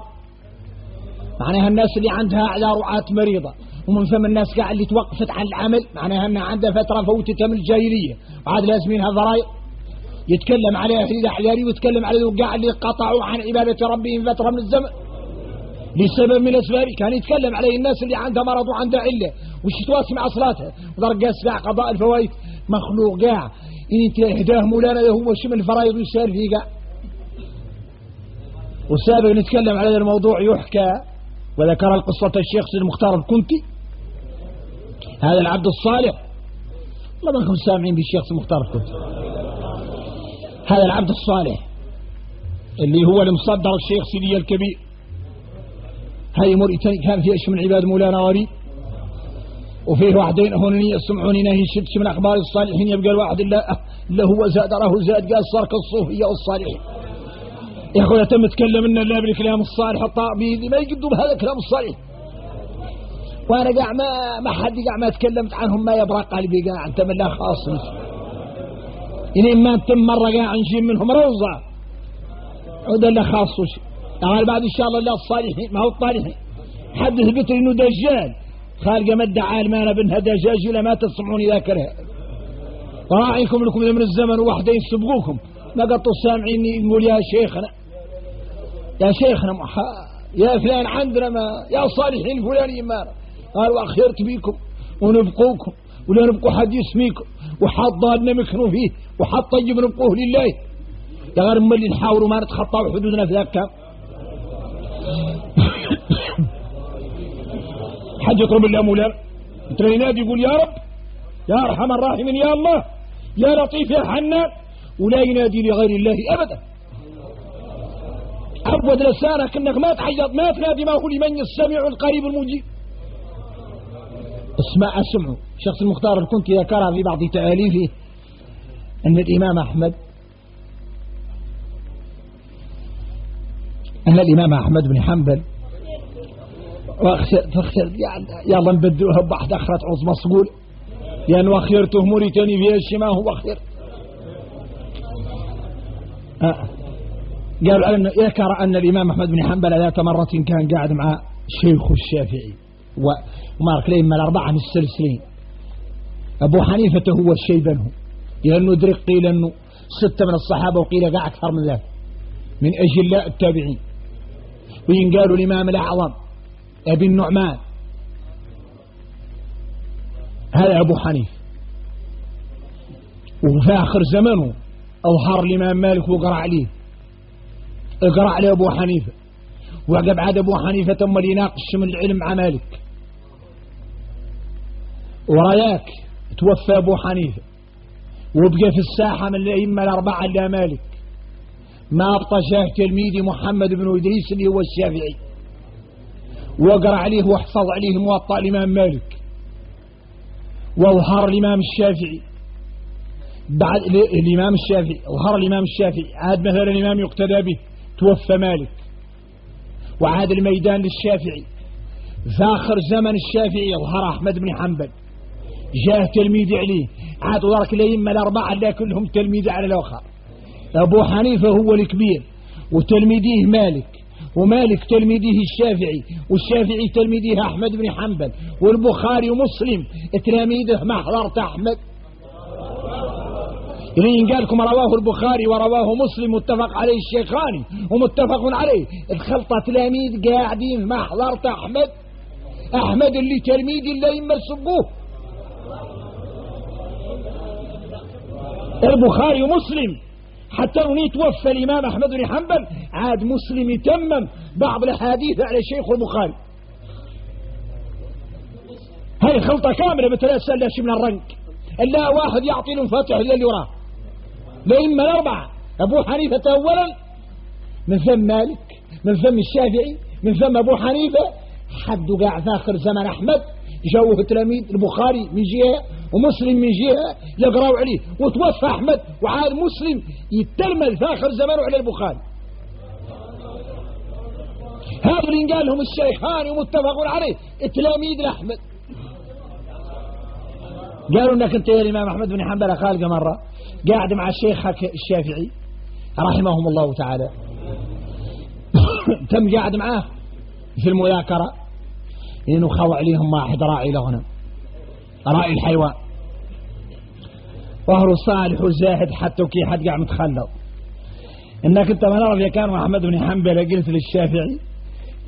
معناها الناس اللي عندها أعذار رعاة مريضة ومن ثم الناس قاعد اللي توقفت عن العمل معناها أنها عندها فترة فوتتها من الجاهلية وعاد لازمينها ضرائب. يتكلم على أهل أحياري ويتكلم على الوقاع اللي قطعوا عن عبادة ربهم فترة من الزمن لسبب من الأسباب. كان يتكلم عليه الناس اللي عندها مرض وعندها علة وش تواصي مع صلاتها ودرجة ساعة قضاء الفوائد مخلوق قاع إن انت إهداه مولانا هو شمل الفرائض ويسار فيه قاع. والسابق نتكلم على هذا الموضوع يحكى وذكر القصة الشيخ سيد المختار الكنتي هذا العبد الصالح والله ما كنتم سامعين بالشيخ سيد المختار الكنتي. هذا العبد الصالح اللي هو المصدر الشيخ سيدي الكبير هاي موريتاني كان في أشياء من عباد مولانا وري وفيه واحدين هون يسمعوني نهي شدش من أخبار الصالحين، يبقى الواحد اللي هو زاد راه زاد قال صار كالصوفية والصالحين. يا أخويا تم تكلم لنا الله بالكلام الصالح الطابي ما يقدوا بهذا الكلام الصالح، وأنا قاع ما حد قاع ما تكلمت عنهم ما يبرق قلبي قاع أنت من لا خاص إني ما تم مرة قاع نجيب منهم روضة وده اللي خاصه شيء. قال بعد إن شاء الله لا الصالحين ما هو الطالحين حد ثبت إنه دجال خالق مدعى المانا بنها دجاج لما تسمعوني ذاكرها وراعيكم لكم من الزمن وواحدين يسبقوكم ما قطوا سامعيني يقول يا شيخنا يا شيخنا يا فلان عندنا ما يا صالحين فلاني ما قالوا أخيرت بيكم ونبقوكم ولا نبقوا حد يسميكم وحد ضالنا مكنوا فيه وحد طيب نبقوه لله يا غير اللي نحاولوا ما نتخطوا حدودنا في ذاك حد يطلب الله مولانا ترى ينادي يقول يا رب يا أرحم الراحمين يا الله يا لطيف يا حنان ولا ينادي لغير الله أبدا. عبد لسانك انك ما تعيط ما تنادي ما هو لمن السميع القريب المجيب. اسمعوا الشخص المختار اللي كنت ذكرها في بعض تأليفه أن الإمام أحمد بن حنبل فاختر يلا نبدلوها بواحد أخرت عظمى مصقول لأن وخيرته موريتاني فيها الشيء ما هو خير. قالوا يذكر أن الإمام أحمد بن حنبل ذات مرة كان قاعد مع شيخ الشافعي ومارك لهم الأربعة من السلسلين. أبو حنيفة هو الشيبانه لأنه درك قيل أنه 6 من الصحابة وقيل قاع أكثر من ذلك من أجلاء التابعين. وين قالوا الإمام الأعظم أبي النعمان هذا أبو حنيفة. وفي آخر زمنه أظهر الإمام مالك وقرأ عليه أبو حنيفة وعقب عاد أبو حنيفة ثم يناقش من العلم مع مالك ورياك توفى أبو حنيفة وبقى في الساحة من الأئمة الأربعة إلا مالك ما أبطى شاه تلميذي محمد بن إدريس اللي هو الشافعي وقرأ عليه واحفظ عليه موطأ الإمام مالك وظهر الإمام الشافعي بعد الإمام الشافعي ظهر الإمام الشافعي عاد مثلا الإمام يقتدى به توفى مالك وعاد الميدان للشافعي. في آخر زمن الشافعي ظهر أحمد بن حنبل جاء تلميذ عليه عاد ودرك الأئمة الأربعة لا كلهم تلميذ على الآخر. أبو حنيفة هو الكبير وتلميذه مالك ومالك تلميذه الشافعي والشافعي تلميذه أحمد بن حنبل والبخاري ومسلم تلاميذه ما حضرت أحمد. إذن قالكم رواه البخاري ورواه مسلم متفق عليه الشيخاني ومتفق عليه الخلطة تلاميذ قاعدين ما حضرت أحمد اللي تلميذ اللي يمسبوه البخاري ومسلم حتى أنه توفى الإمام أحمد بن حنبل عاد مسلم يتمم بعض الحديث على الشيخ البخاري. هاي خلطة كاملة بتلاسل من الرنك إلا واحد يعطي له فاتح اللي وراه لإما الأربعة أبو حنيفة أولا من ثم مالك من ثم الشافعي من ثم أبو حنيفة حد قاع في آخر زمن أحمد جوه تلاميذ البخاري من جهة ومسلم من جهة يقرأوا عليه وتوفى أحمد وعاد مسلم يتلمذ في آخر زمانه على البخاري. هذا اللي قال لهم الشيخان ومتفقون عليه التلاميذ لأحمد. قالوا انك انت يا الإمام أحمد بن حنبل خالق مرة قاعد مع الشيخ الشافعي رحمهم الله تعالى تم قاعد معاه في المذاكرة إنه خضع عليهم واحد راعي لغنم راعي الحيوان وهو صالح وزاهد حتى وكي حد قاعد متخلط إنك انت ما نعرف يا كان أحمد بن حنبل قلت للشافعي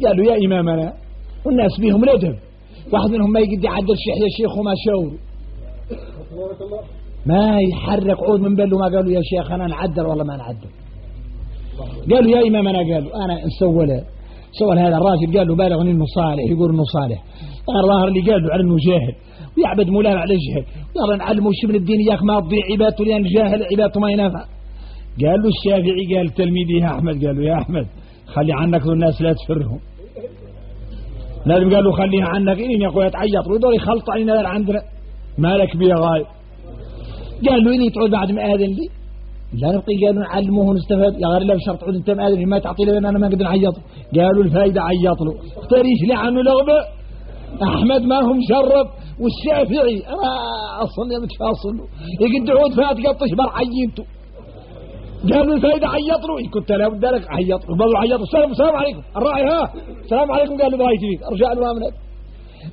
قالوا يا إمامنا والناس بيهم ندب واحد منهم ما يقدر يعدل شيخ يا شيخ وما شاور ما يحرك عود من بله ما قالوا يا شيخ أنا نعدل والله ما نعدل. قالوا يا إمامنا قالوا أنا سول هذا الراجل قال له بالغ إنه صالح يقول إنه صالح الظاهر اللي قال له على إنه جاهل ويعبد مولانا على جهل يلا نعلمه شيء من الدين إياك ما تضيع عبادته لأن جاهل عبادته ما ينفع. قال له الشافعي قال تلميذه أحمد قال له يا أحمد خلي عنك الناس لا تفرهم لازم قالوا خليها عنك إني يا أخويا تعيط له دول يخلط علينا عندنا مالك بيا غايب. قال له إني تقعد بعد ما آذن لي لا نبقي. قالوا نعلموه ونستفاد يا غير لا بشرط تعود أنت ما آذن ما تعطي لي أنا ما أقدر نعيط. قالوا الفايدة عيط له اختاريش لي عنه لغبة. أحمد ما هم شرب والشافعي أنا أصلا متفاصل يقد عود فات قطش بر عينته. قالوا الفايدة عيط له كنت لا بد لك عيط له بل عيط السلام عليكم الراعي ها السلام عليكم. قال له برايت فيك أرجع له أمنك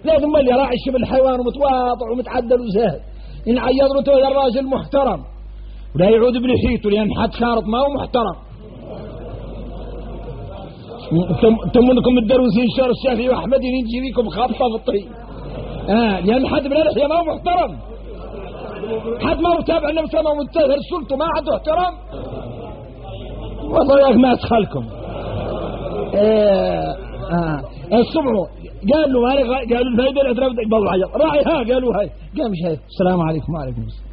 لازم اللي راعي الشبل الحيوان ومتواضع ومتعدل وزاهد إن عيط له تو الراجل محترم ولا يعود بلحيته لأن حد خارط ما هو محترم. تمنكم الدروسين شهر الشافعي وأحمد يجي بيكم خابطة في الطريق لأن حد من الأحياء ما هو محترم. حد ما هو تابع النبي صلى الله عليه وسلم ومنتهر سلطه ما عنده احترام والله ما أدخلكم. الصبح قال له قالوا الفايدة الأدراف يبغوا عيط راعي ها قالوا هاي قال مش هاي السلام عليكم وعليكم السلام.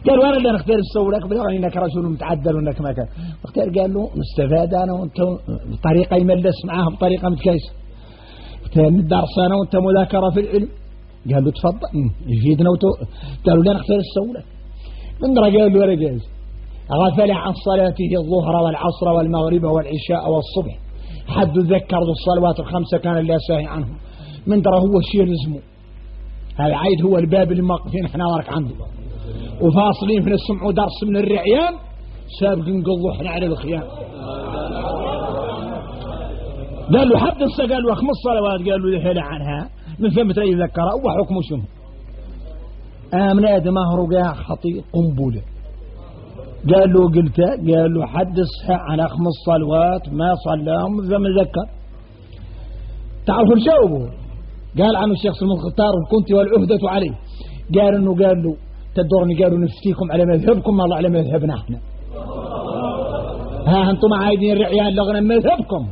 قالوا أنا اللي نختار السوء لك بلغني إنك رجل متعدل وإنك ما كان اختار. قال له نستفاد أنا وأنت بطريقة يملس معاها بطريقة متكيسة اختار الدرس أنا وأنت مذاكرة في العلم. قال له تفضل يفيدنا قالوا لا نختار السوء لك من درى. قال له ولا جايز غفل عن صلاته الظهر والعصر والمغرب والعشاء والصبح حد ذكر الصلوات الخمسة كان لا ساهي عنهم من درى هو الشيء لزمه. هذا عيد هو الباب اللي موقفين احنا ورك عنده وفاصلين في السمع درس من الرعيان سابق نقضوا احنا على الخيام. قال له حد قال له 5 صلوات قال له يحل عنها من فم تري ذكرها وحكمه شنو من آدم مهرقا خطيء قنبلة. قال له قلت قال له حد صحيح على 5 صلوات ما صلاهم فما ذكر. تعرفوا الجواب قال عنه الشيخ المختار كنت والعهدة عليه قال انه قال له تدورني قالوا نفتيكم على مذهبكم والله على مذهبنا احنا ها انتم عايدين الرعيان لغنا مذهبكم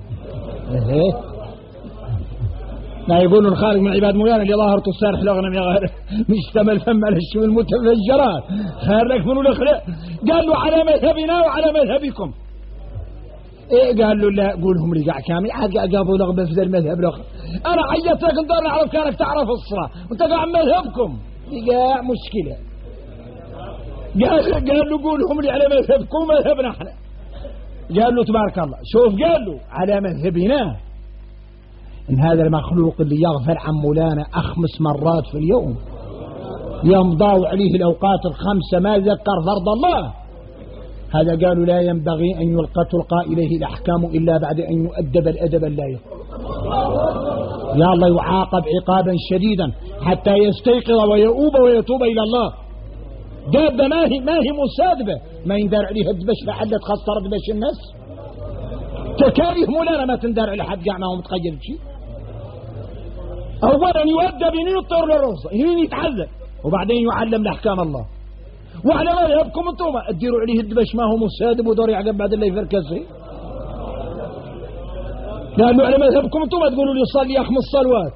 لا يقولوا الخارج من عباد مولانا اللي ظاهرته السارح لغنم يا غير مشتمل فم على الشمال المتفجرات خارج من الاخلاق. قال له على مذهبنا وعلى مذهبكم. قال له لا قولهم رجع كامل جابوا لغبه في ذا المذهب لغ انا عيطت لك انت نعرف كانك تعرف الصلاه وانت قاعد مذهبكم يا مشكله. قال له قولهم لي على مذهبكم ومذهبنا احنا. قال له تبارك الله شوف قال له على مذهبنا إن هذا المخلوق اللي يغفل عن مولانا 5 مرات في اليوم يمضى عليه الأوقات ال5 ما ذكر فرض الله هذا قالوا لا ينبغي أن تلقى إليه الأحكام إلا بعد أن يؤدب الأدب اللائق. يا الله يعاقب عقابا شديدا حتى يستيقظ ويؤوب ويتوب إلى الله. دابة ما هي مسادبة ما يندار عليها الدبش لحد خسر دبش الناس. تكاليف مولانا ما تندار على حد قاع ما هو متقيد بشيء. أولا يؤدب ينطر للرصة يتعذب وبعدين يعلم لأحكام الله. وعلى ما يهبكم انتم اديروا عليه الدبش ما هو مسادب ودور يعقب بعد اللي يفركسه. لأنه على ما يهبكم انتم تقولوا لي صلي 5 صلوات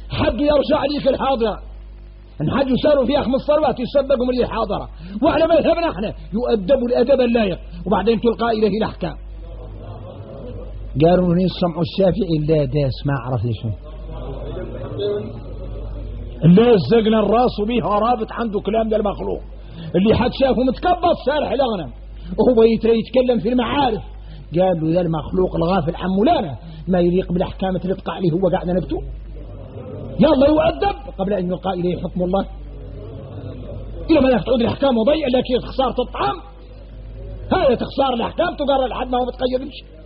حد يرجع عليك الحاضرة ان حد يساروا فيها 5 صلوات يسبقوا من الحاضرة. وعلى ما يهبنا احنا يؤدبوا الأدب اللائق وبعدين تلقى إليه الأحكام. قالوا لي سمعوا الشافعي لا داس ما عرف ليش اللي زقنا الراس وبيها رابط عنده كلام ده المخلوق اللي حد شافه متكبط سارح الأغنم وهو يتكلم في المعارف. قال له ذا المخلوق الغافل عن مولانا ما يليق بالأحكام اللي تقع عليه هو قاعد نبته. يلا يؤدب قبل أن يلقى إليه حكم الله. إلى ما تعود الأحكام وضيع لكن خسارة الطعام هذا تخسار الأحكام تقرر لحد ما هو متقيد بشيء.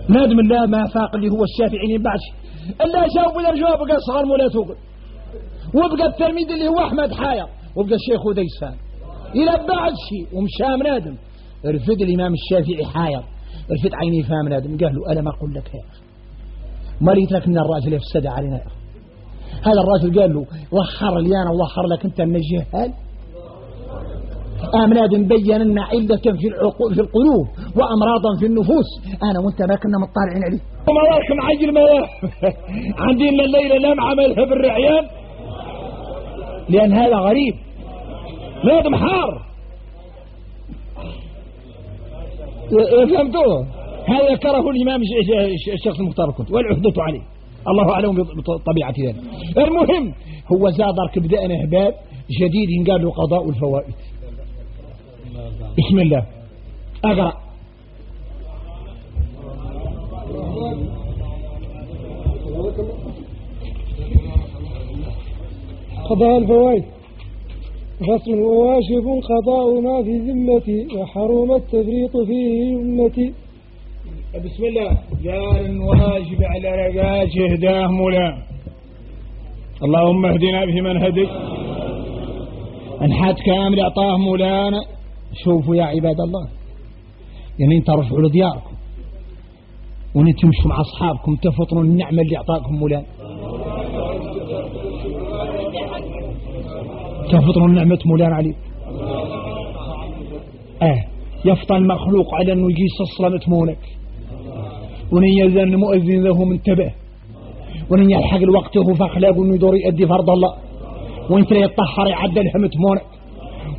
نادم الله ما فاق اللي هو الشافعي بعد إلا جاوب ولا جواب بقى صغر مولا توقل وبقى التلميذ اللي هو أحمد حاير وبقى الشيخ وديسان إلى بعد شيء ومشام نادم رفد الإمام الشافعي حاير رفد عيني فهم نادم قال له ألا ما أقول لك يا أخي ما ريت لك من الراجل يفسد علينا يا أخي. هذا الراجل قال له وخر لي أنا ووخر لك أنت من الجهال. نادم بين لنا علة في القلوب وأمراضا في النفوس أنا وأنت ما كنا مطالعين عليه. وما راك معجل ما عندي إلا الليلة لمعة ملها بالرعيان لأن هذا غريب نادم حار. فهمتوه هذا ذكره الإمام الشيخ المختار الكنت والعهدة عليه، الله أعلم بطبيعة ذلك. المهم هو زادرك بدأنا باب جديد ينقال له قضاء الفوائد. بسم الله أقرأ. قضاء الفوائد. فصل. وواجب قضاء ما في ذمتي وحرم التفريط فيه أمتي. بسم الله. قال واجب على رقاش هداه مولا، اللهم اهدنا بمن هدي. انحاد كامل اعطاه مولانا. شوفوا يا عباد الله، يعني انت رفعوا لدياركم وان تمشوا مع اصحابكم تفطروا النعمه اللي اعطاكم مولانا، تفطروا نعمه مولانا عليك. يفطن المخلوق على انه يقيس الصلاه مونك، وان يزن المؤذن له منتبه، وان يلحق الوقت هو فاخلاقه انه يدور يؤدي فرض الله، وانت لا يطهر يعدل همة مونك،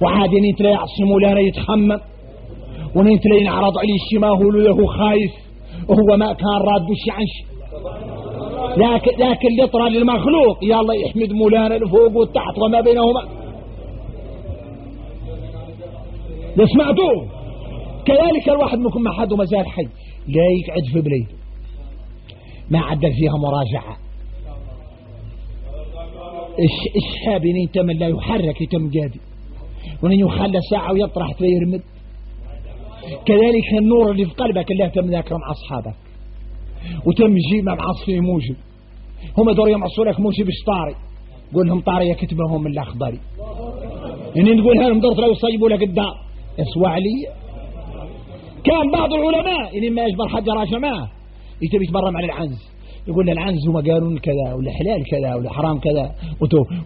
وعادي انت لا يعصي مولانا يتخمم، وان انت لا ينعرض عليه الشي ما هو له خايف وهو ما كان راد بشي عن شي. لكن اللي طرى للمخلوق يا الله يحمد مولانا لفوق والتحت وما بينهما. ده سمعتوه؟ كذلك الواحد منكم ما حد مازال حي لا يقعد في بليل ما عدل فيها مراجعة. الشاب يتم لا يحرك يتم قادي، وان يخلى ساعة ويطرح تلاقيه يرمد. كذلك النور اللي في قلبك اللي تم ذاكره مع أصحابك وتم جيب مع عصفي موجب، هم دور يمعصوا لك موجب طاري، قول لهم طاري كتبهم من الأخضري، يعني نقول هلهم دورت لو يصيبوا لك الدار اسوى علي. كان بعض العلماء يعني ما يجبر حد راجع معه يتبي يتبرم على العنز، يقول له العنز هو قانون كذا ولا حلال كذا ولا حرام كذا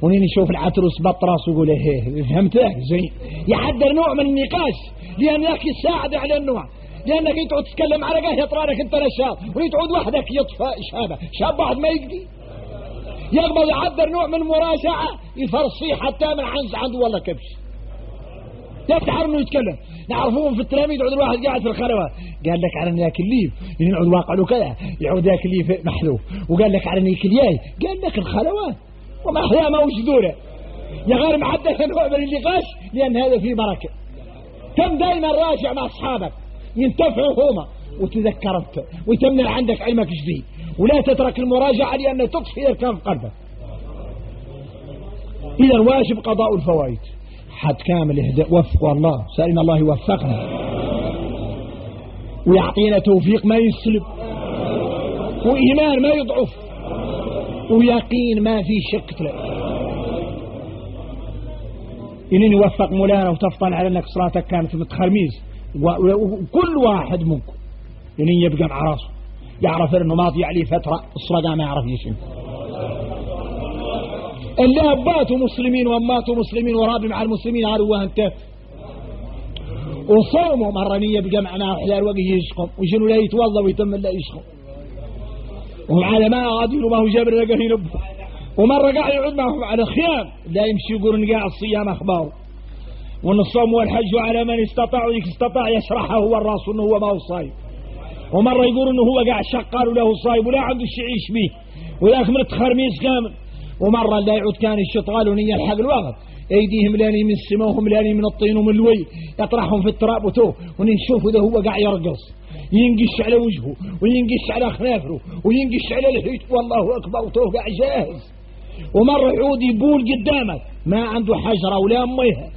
ونين يشوف العترس بطرس ويقول ايه فهمته زين. يحضر نوع من النقاش لأنك يساعد على النوع، لأنك يتعود تتكلم على قاه يطرى لك انت نشاط ويتعود وحدك يطفى شاب واحد ما يقدي يقبل. يحضر نوع من المراجعة يفرصيه حتى من عنز عنده والله كبش يفتح انه يتكلم. نعرفوهم في التلاميذ يقعد الواحد قاعد في الخلوة قال لك على انك الليف يقعد واقع له كذا يعود ذاك الليف محذوف، وقال لك على انك الياي قال لك الخلوات وما احياء ما وجدوله. يا غير معدل نوع من النقاش لان هذا فيه بركه. تم دائما راجع مع اصحابك ينتفعوا هما وتذكر انت ويتمنع عندك علمك جديد، ولا تترك المراجعه لان تطفي اركان قلبك. اذا واجب قضاء الفوائد. حد كامل اهداء وفق الله، سألنا الله يوفقنا ويعطينا توفيق ما يسلب، وإيمان ما يضعف، ويقين ما في شك له. إنني يوفق مولانا وتفضل على أنك صلاتك كانت متخرميز، وكل واحد منكم إنني يبقى مع راسه يعرف أنه ماضي عليه فترة الصلاة ما يعرف يشم. اللي أباتوا مسلمين وأماتوا مسلمين ورابي مع المسلمين هذا هو انتف وصوموا مرنية بجمعنا وحلال وقي يشقم وشنو لا يتوضى ويتم لا يشقم، ومعنا ما غاديله ما هو جابر لقاه ينبه، ومرة قاعد يعود معهم على خيام لا يمشي يقولون قاع الصيام أخباره، وأن الصوم والحج على من استطاع ويك استطاع يشرحه هو الراس وأنه هو ما هو صايب، ومرة يقول أنه هو قاع شقال وله صايب ولا عنده شيء يعيش به وياك من التخرميس كامل. ومرة لا يعود كان الشطغال ونية الحق الوقت ايديهم لاني من السماء وهم لاني من الطين ومن الوي يطرحهم في التراب وتوه ونشوفوا ده هو قاع يرقص ينقش على وجهه وينقش على خنافره وينقش على الحيط والله اكبر وتوه قاع جاهز. ومرة يعود يبول قدامك ما عنده حجرة ولا ميها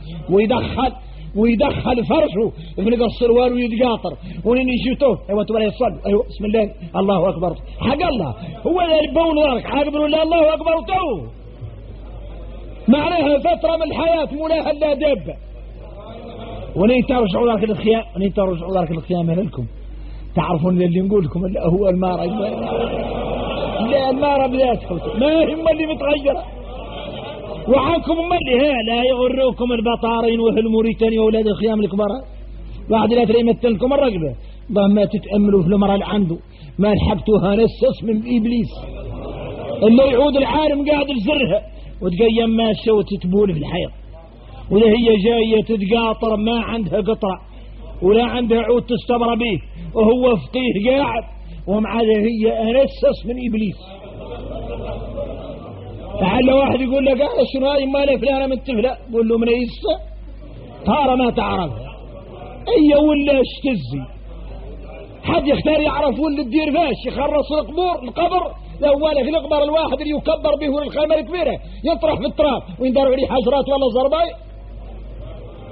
ويدخل فرشه في السروال ويتقاطر ونين يشوتوه ايوه تبغى يصلي ايوه بسم الله الله اكبر حق الله هو اللي بون ذلك عاقبوا ولا الله اكبر تو معناها فتره من الحياه مولاها لا دابه. ونين ترجعوا لك الخيام ونين ترجعوا لك الخيام لكم تعرفون اللي نقول لكم اللي هو الماره لا الماره بذاتكم ما هم اللي متغيره وعنكم ملي لا يغروكم البطارين والموريتانيا وولاد الخيام الكبار. واحد لا ترى يمثلكم الرقبه ما تتاملوا في المرأة اللي عنده ما لحقتوها نسس من ابليس اللي يعود العالم قاعد يزرها وتقيم ماشيه وتتبول في الحيط ولا هي جايه تتقاطر ما عندها قطره ولا عنده عود تستبر به وهو فقيه قاعد، ومع ذلك هي أنسس من إبليس. لعل واحد يقول لك شنو هاي مالي فلانة من تفلة، قول له من يسا تارى ما تعرف أي ولا اشتزي. حد يختار يعرف ولا الدير فاش يخرص القبر الأول في القبر الواحد اللي يكبر به والخيمة الكبيرة يطرح في التراب ويندار عليه حجرات ولا زرباي.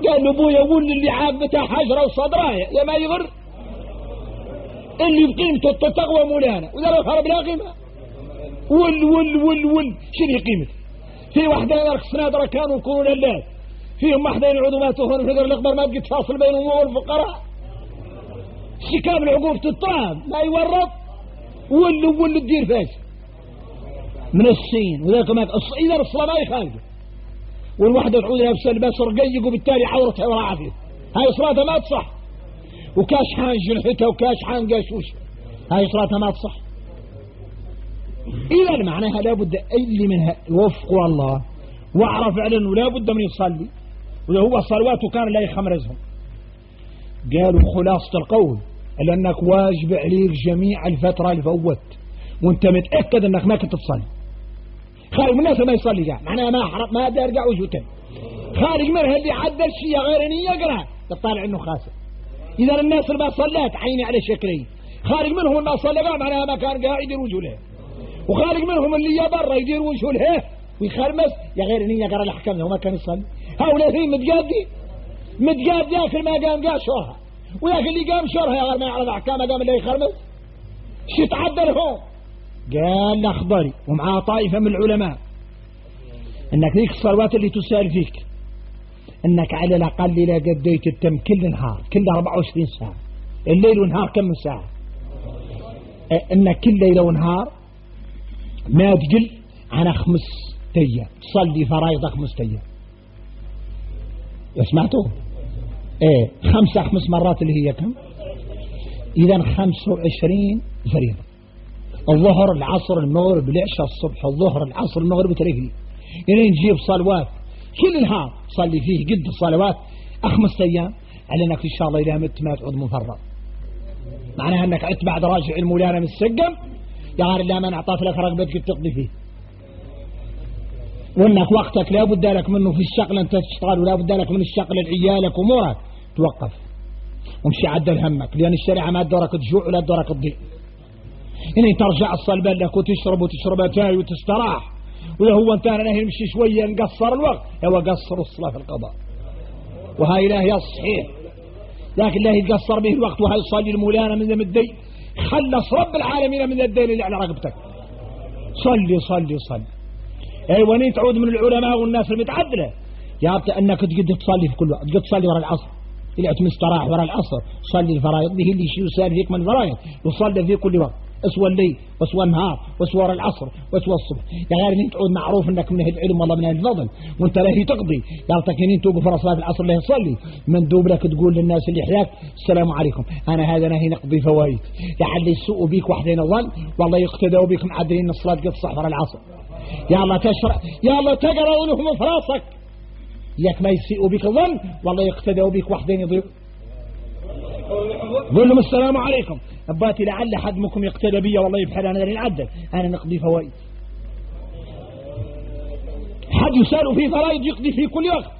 قال له ابويا ول اللي عاب بتاع حجرة وصدرايا يا ما يغر اللي بقيمته التقوى مولانا وذا لو خرب لا قيمة. ول شنو قيمته؟ في واحدة يرقص نادرة كانوا يكونوا للات، فيهم واحدة يعودوا ما تهون في ذر القبر ما تجي تفاصل بينهم والفقراء. شكام العقوبة التراب ما يورط ول الدير فاش من السين وذاك ما إذا الصلاة ما يخالفه. والوحدة تعود لابسة لباس رقيق وبالتالي عورتها وراعته، هاي صلاتها ما تصح. وكاش حان جنحتها وكاش حان قاشوش، هاي صلاتها ما تصح. إذا معناها لابد اللي منها يوفقوا الله واعرف فعلا ولا بد من يصلي، وإذا هو صلواته كان لا يخمرزهم. قالوا خلاصة القول لأنك واجب عليك جميع الفترة اللي فوت وانت متأكد انك ما كنت تصلي. خارج من الناس ما يصلي قاعد معناها ما دا يرجع وجهه تاني. خارج منها اللي عدل شيء غير نية قرأ تطالع انه خاسر. اذا الناس اللي ما صلات عيني على شكلين، خارج منهم اللي ما صلى قاعد معناها ما كان قاعد يدير وجهه له، وخارج منهم اللي يبرا يدير وجهه له ويخرمس يا غير نية قرأ الاحكام وما كان يصلي. هؤلاء فيه متقاد ياكل ما قام شورها، وياك اللي قام شورها يا غير ما يعرف احكامه قام اللي يخرمس. شو تعدل هون؟ قال الأخضري ومعاه طائفة من العلماء انك ذيك الصلوات اللي تسال فيك انك على الاقل اذا قديت التم كل نهار كل 24 ساعة الليل ونهار كم ساعة، انك كل ليلة ونهار ما تقل عن 5 أيام تصلي فرائض 5 أيام. سمعتوا؟ 5 مرات اللي هي كم؟ اذا 25 فريضة، الظهر العصر المغرب العشاء الصبح، الظهر العصر المغرب تريقلي. يعني نجيب صلوات كل نهار صلي فيه قد الصلوات 5 أيام على انك ان شاء الله اذا مت ما تعود مفرط. معناها انك عدت بعد راجع المولانا من السقم يا غير لا من اعطاك لك رغبتك تقضي فيه، وانك وقتك لا بد لك منه في الشغل انت تشتغل ولا بد لك من الشغل لعيالك وامورك توقف ومشي عدل همك، لان الشريعه ما تدورك تجوع ولا تدورك تضيع. يعني ترجع الصلبة لك وتشرب تاي وتستراح، وإذا هو انت نهي نمشي شوية نقصر الوقت هو قصر الصلاة في القضاء، وهاي لا هي الصحيح، لكن لا يقصر به الوقت وهاي يصلي المولانا من الدين خلص رب العالمين من الدين اللي على رقبتك. صلي صلي صلي. ايوه نين تعود من العلماء والناس المتعدلة يا انك تقدر تصلي في كل وقت، تقدر تصلي ورا العصر اللي مستراح ورا العصر، صلي الفرائض به اللي يشيل سال فيك من الفرائض يصلي في كل وقت، اسوى الليل واسوى النهار واسوى ورا العصر واسوى الصبح. يا غير انت تعود معروف انك من اهل العلم والله من اهل الفضل وانت لا هي تقضي قالتك انين توقف ورا صلاه العصر لا يصلي مندوب لك تقول للناس اللي حياك السلام عليكم انا هذا نهي نقضي فوائد لعل يسوء بيك وحدين الظن والله يقتدوا بك معدلين الصلاه قد صح ورا العصر. يا الله تشرع يا الله تقرا لهم في راسك ياك ما يسيئوا بك الظن والله يقتدوا بك وحدين يضيق. قول لهم السلام عليكم أباتي لعل حد منكم يقتدى بي والله يبحر أنا نعدل أنا نقضي فوائد. حد يسأل في فرائض يقضي في كل وقت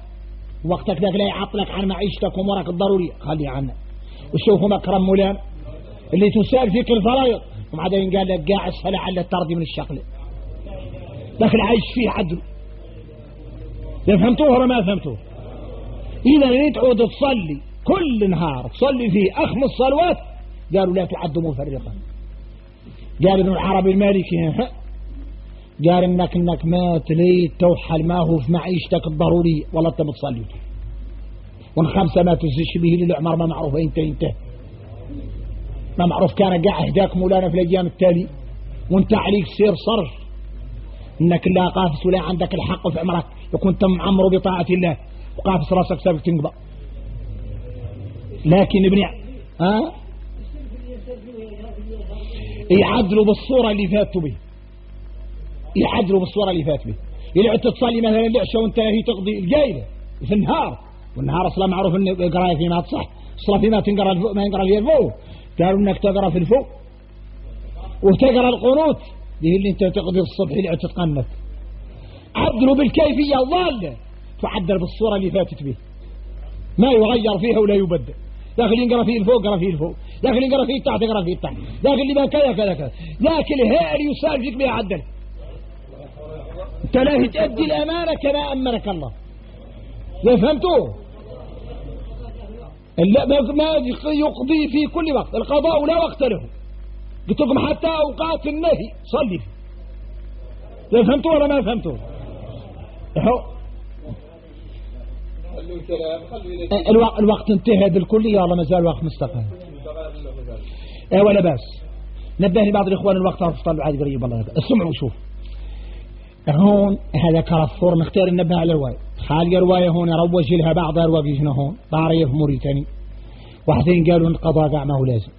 وقتك ذاك لا يعطلك عن معيشتك ومرك الضرورية خلي عنه. وشوفوا مكرم مولانا اللي تسأل فيك الفرائض وبعدين قال لك قاعد فلعل الترضي من الشغل لكن عايش فيه عدل. فهمتوه ولا ما فهمتوه؟ إذا تعود تصلي كل نهار تصلي فيه 5 صلوات قالوا لا تعد مفرقا. قال ابن العربي المالكي قال انك ما تلي توحل ما هو في معيشتك الضروري ولا انت بتصلي والخمسة ما تزيش به للعمر ما معروف انت ما معروف كان قاعد هداك مولانا في الايام التالي وانت عليك سير صرف انك لا قافس ولا عندك الحق في عمرك وكنت معمر بطاعة الله وقافس راسك سابق تنقبض. لكن ابن يعدلوا بالصورة اللي فاتوا به يعدلوا بالصورة اللي فات به. إذا تصلي مثلا العشاء وانت هي تقضي الجايلة في النهار والنهار أصلا معروف ان القراية فيه ما تصح الصلاة فيما تنقرأ ما ينقرأ فيها الفوق. قالوا انك تقرأ في الفوق وتقرأ القنوت دي اللي انت تقضي الصبح اللي تتقنت. عدلوا بالكيفية الضالة تعدل بالصورة اللي فاتت به، ما يغير فيها ولا يبدل. يا أخي اللي ينقرأ فيه الفوق قرأ فيه الفوق، يا أخي اللي ينقرأ فيه التحت قرأ فيه التحت، يا أخي اللي بقى كذا كذا كذا، لكن الهيئة اللي يسال فيك بها عدل. انت لا تؤدي الأمانة كما أمنك الله. فهمتوا؟ ما يقضي في كل وقت، القضاء لا وقت له. قلت لكم حتى أوقات النهي صلي فيه. فهمتوا ولا ما فهمتوا؟ الوقت انتهى بالكلية ولا ما زال الوقت مستقبل؟ ولا بأس. نبهني بعض الإخوان الوقت عرف طلعوا عادي قريب والله. اسمعوا وشوف. هون هذا كرفور نختار النبه على الرواية. خالي رواية هون روج لها بعض رواية هون طاريه موريتاني. واحدين قالوا ان قضاء قاع ما هو لازم،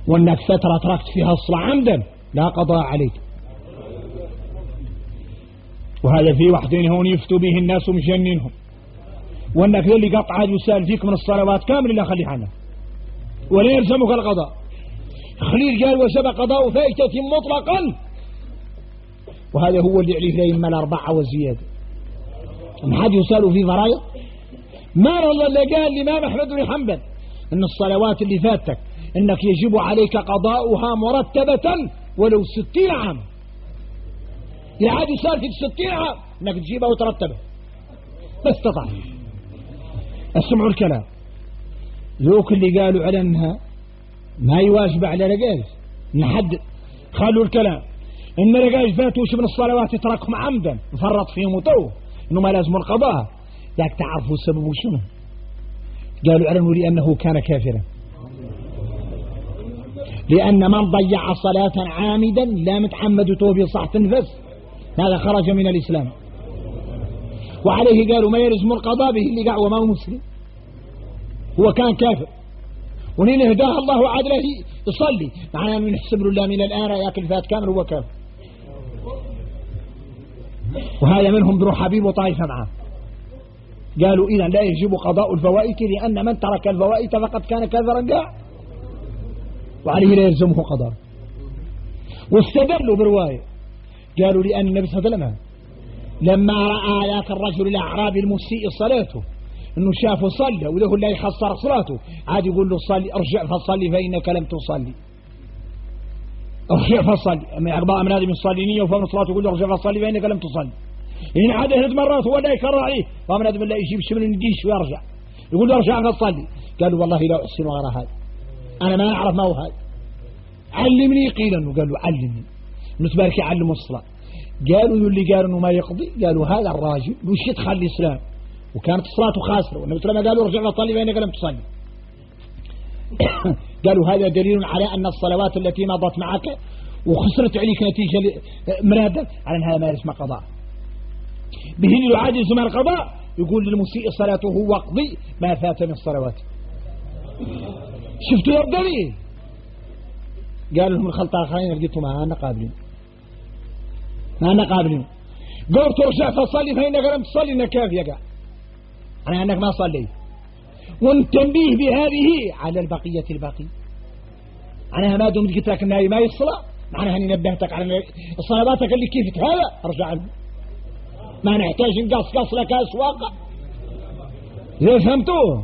وانك فترة تركت فيها الصلاة عمدا لا قضاء عليك. وهذا في واحدين هون يفتوا به الناس ومجننهم، وانك اللي قطع يسال فيك من الصلوات كامل الا خلي عنه ولا يلزمك القضاء. خليل قال وجب قضاء فائتة مطلقا، وهذا هو اللي عليه الأئمة الأربعة وزيادة. ان حد يسأل في فرائض ما رضى اللي قال الإمام أحمد بن حنبل ان الصلوات اللي فاتك انك يجب عليك قضاؤها مرتبة ولو 60 عام. يعاد يسأل في 60 عام انك تجيبها وترتبها ما استطاع. اسمعوا الكلام. ذوك اللي قالوا على انها ما يواجب على رجال نحدد، خلوا الكلام ان رجال فاتوش من الصلوات يتركهم عمدا مفرط فيهم وتوه انه ما لازم القضاء. لكن تعرفوا السبب شنو؟ قالوا علموا لأنه كان كافرا، لأن من ضيع صلاة عامدا لا متعمد توبي صح تنفس هذا خرج من الإسلام. وعليه قالوا ما يلزم القضاء به اللي قاع وما هو مسلم، هو كان كافر ونين هداه الله عاد له يصلي معناه أنه يحسب له الله من الآن يأكل فات كامل هو كافر. وهذا منهم بروح حبيب وطائفة معه قالوا إذا لا يجب قضاء الفوائت لأن من ترك الفوائت فقد كان كافرا قاع وعليه لا يلزمه قضاء. واستدلوا برواية قالوا لأن النبي صلى الله عليه وسلم لما رأى ذاك الرجل الأعرابي المسيء صلاته انه شافه صلى وله لا يخسر صلاته عاد يقول له صلي ارجع فصلي فإنك لم تصلي، ارجع فصلي. اما يقضى من هذه من الصالينية وفهم صلاته يقول له ارجع فصلي فإنك لم تصلي. إن عاد 3 مرات هو لا يكرر عليه ومن هذا لا يجيب شمل الجيش ويرجع يقول له ارجع فصلي. قالوا والله لا أحسن غير هذا، أنا ما أعرف ما هو هذا، علمني. قيل أنه قال له علمني متبارك يعلم الصلاة. قالوا اللي قالوا أنه ما يقضي قالوا هذا الراجل وش يدخل الإسلام وكانت صلاته خاسرة والنبي صلى الله عليه وسلم قالوا ارجع فصلي فإنك لم تصلي. قالوا هذا دليل على أن الصلوات التي مضت معك وخسرت عليك نتيجة مرادة على أنها ما اسمها قضاء به اللي يعاجز من القضاء يقول للمسيء صلاته واقضي ما فات من الصلوات. شفتوا يا الدليل؟ قالوا لهم الخلطة آخرين لقيتوا معنا قابلين قلت ترجع فصلي فإنك لم تصلي إنك كافي يقع على أنك ما صليت. والتنبيه بهذه على البقية معناها ما دمت قلت لك أنها ما يصلى معناها أني نبهتك على صلواتك اللي كيف هذا ارجع عنه ما نحتاج نقص لك أسواق. زي فهمتوه؟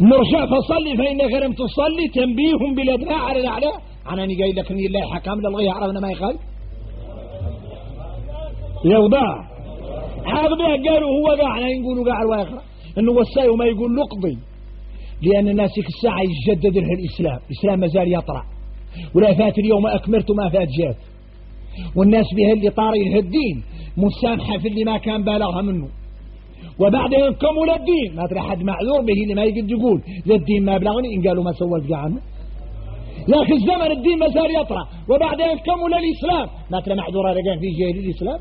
نرجع فصلي فإنك لم تصلي تنبيه بالأدنى على الأعلى أنا قايل لك أن الله حكام للغي عرفنا ما يخالف يوضع عاد بها. قالوا هو قاعنا يقولوا قاع الواقع انه وساي وما يقول نقضي لأن الناس الساعة يجدد لها الإسلام ما زال يطرع ولا فات اليوم أكملت ما فات جات، والناس بها اللي طاري لها الدين مسامحة في اللي ما كان بالغها منه، وبعدين كمل الدين ما ترى حد معذور به اللي ما يقدر يقول ذا الدين ما بلغني إن قالوا ما سوى القاع عنه. لكن الزمن الدين ما زال يطرع وبعدين كمل الإسلام ما ترى معذورة رجال في جاهل الإسلام.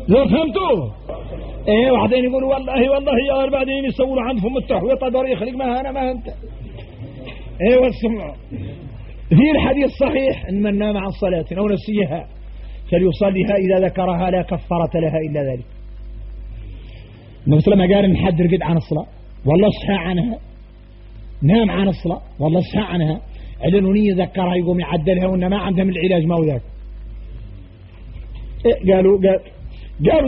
لو فهمتوه؟ ايه وبعدين يقولوا والله يا بعدين يسووا عندهم التحويط دور يخلق ما انا ما انت. ايه والسمع في الحديث صحيح ان من نام عن صلاة او نسيها فليصليها اذا ذكرها لا كفارة لها الا ذلك. النبي صلى الله عليه وسلم قال ان حد رقد عن الصلاة والله اصحى عنها، نام عن الصلاة والله اصحى عنها، علنوني ذكرها يقوم يعدلها وإن ما عندهم العلاج ما وذاك. قالوا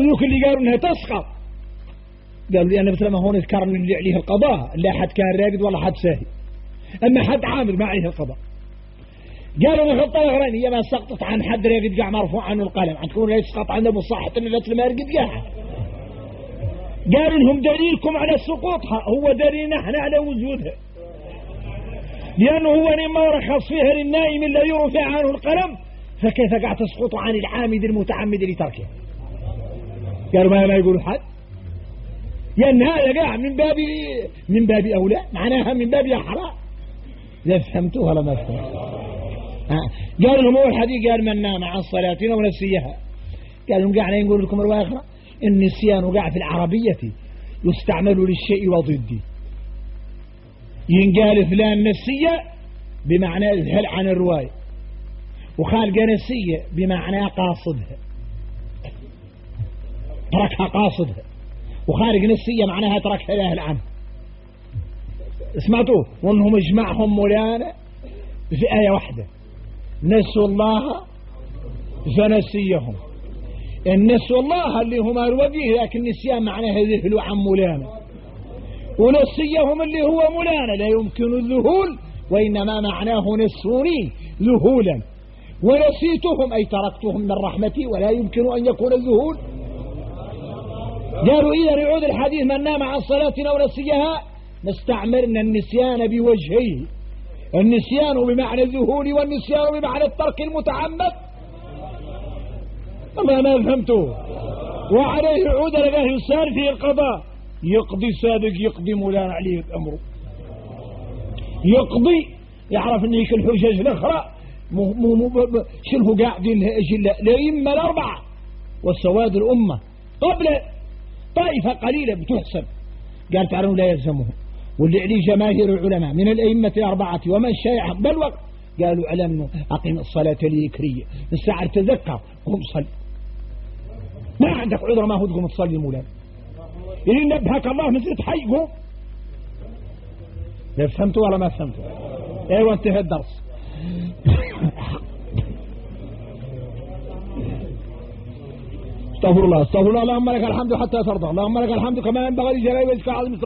ذوك اللي قالوا انها تسقط، قالوا لي انا مثل ما هون اذكر اللي عليه القضاء، لا حد كان راقد ولا حد ساهي، اما حد عامل ما عليه القضاء. قالوا من خطة الغرانية ما سقطت عن حد راقد قاع مرفوع عنه القلم، عن تكون لا يسقط عنه بالصحة اللي ما رقد قاع. قالوا لهم دليلكم على سقوطها هو دليلنا احنا على وجودها، لأنه هو لما رخص فيها للنائم لا يرفع عنه القلم، فكيف قاعد تسقط عن العامد المتعمد لتركه؟ قالوا ما يقولوا حد، لأن هذا قاع من باب أولى، معناها من باب أحرى. لا فهمتوها ولا ما فهمتوها؟ قالوا لهم أول حديث قال من نام عن صلاتنا ونسيها. قالوا لهم قاعنا نقول لكم رواية أخرى، النسيان وقع في العربية يستعمل للشيء وضده، ينقال فلان نسية بمعنى اذهل عن الرواية، وخالق نسية بمعنى قاصدها تركها قاصدها، وخارج نسية معناها تركها لاهل عنه. سمعتوه؟ وانهم اجمعهم مولانا في آية واحدة، نسوا الله فنسيهم. النسوا الله اللي هم الوجيه، لكن النسيان معناها ذهلوا عن مولانا، ونسيهم اللي هو مولانا لا يمكن الذهول، وإنما معناه نسوني ذهولا، ونسيتهم أي تركتهم من رحمتي ولا يمكن أن يكون الذهول. قالوا إذا يعود الحديث من نام عن صلاتنا ونسيها، نستعملنا النسيان بوجهيه، النسيان بمعنى الذهول والنسيان بمعنى الترك المتعمد. ما فهمتوه؟ وعليه يعود لقاه يسار في القضاء، يقضي صادق، يقضي مولانا عليه أمره، يقضي يعرف ان هيك الحجج الاخرى شنو قاعدين الائمه الاربعه والسواد الامه قبل طائفه قليله بتحسب، قال تعالوا لا يلزمهم، واللي عليه جماهير العلماء من الائمه الاربعه ومن شايع بل وقت قالوا علمنا اقيم الصلاه لذكريه، الساعه تذكر قم صل، ما عندك عذر ما هو تقوم تصلي مولانا، إن نبهك الله مثل تحيقه. لا فهمتوا ولا ما فهمتوا؟ ايوه انتهى الدرس. استغفر الله استغفر الله، اللهم لك الحمد حتى ترضى، اللهم لك الحمد كما ينبغي لجلال وجهك العظيم.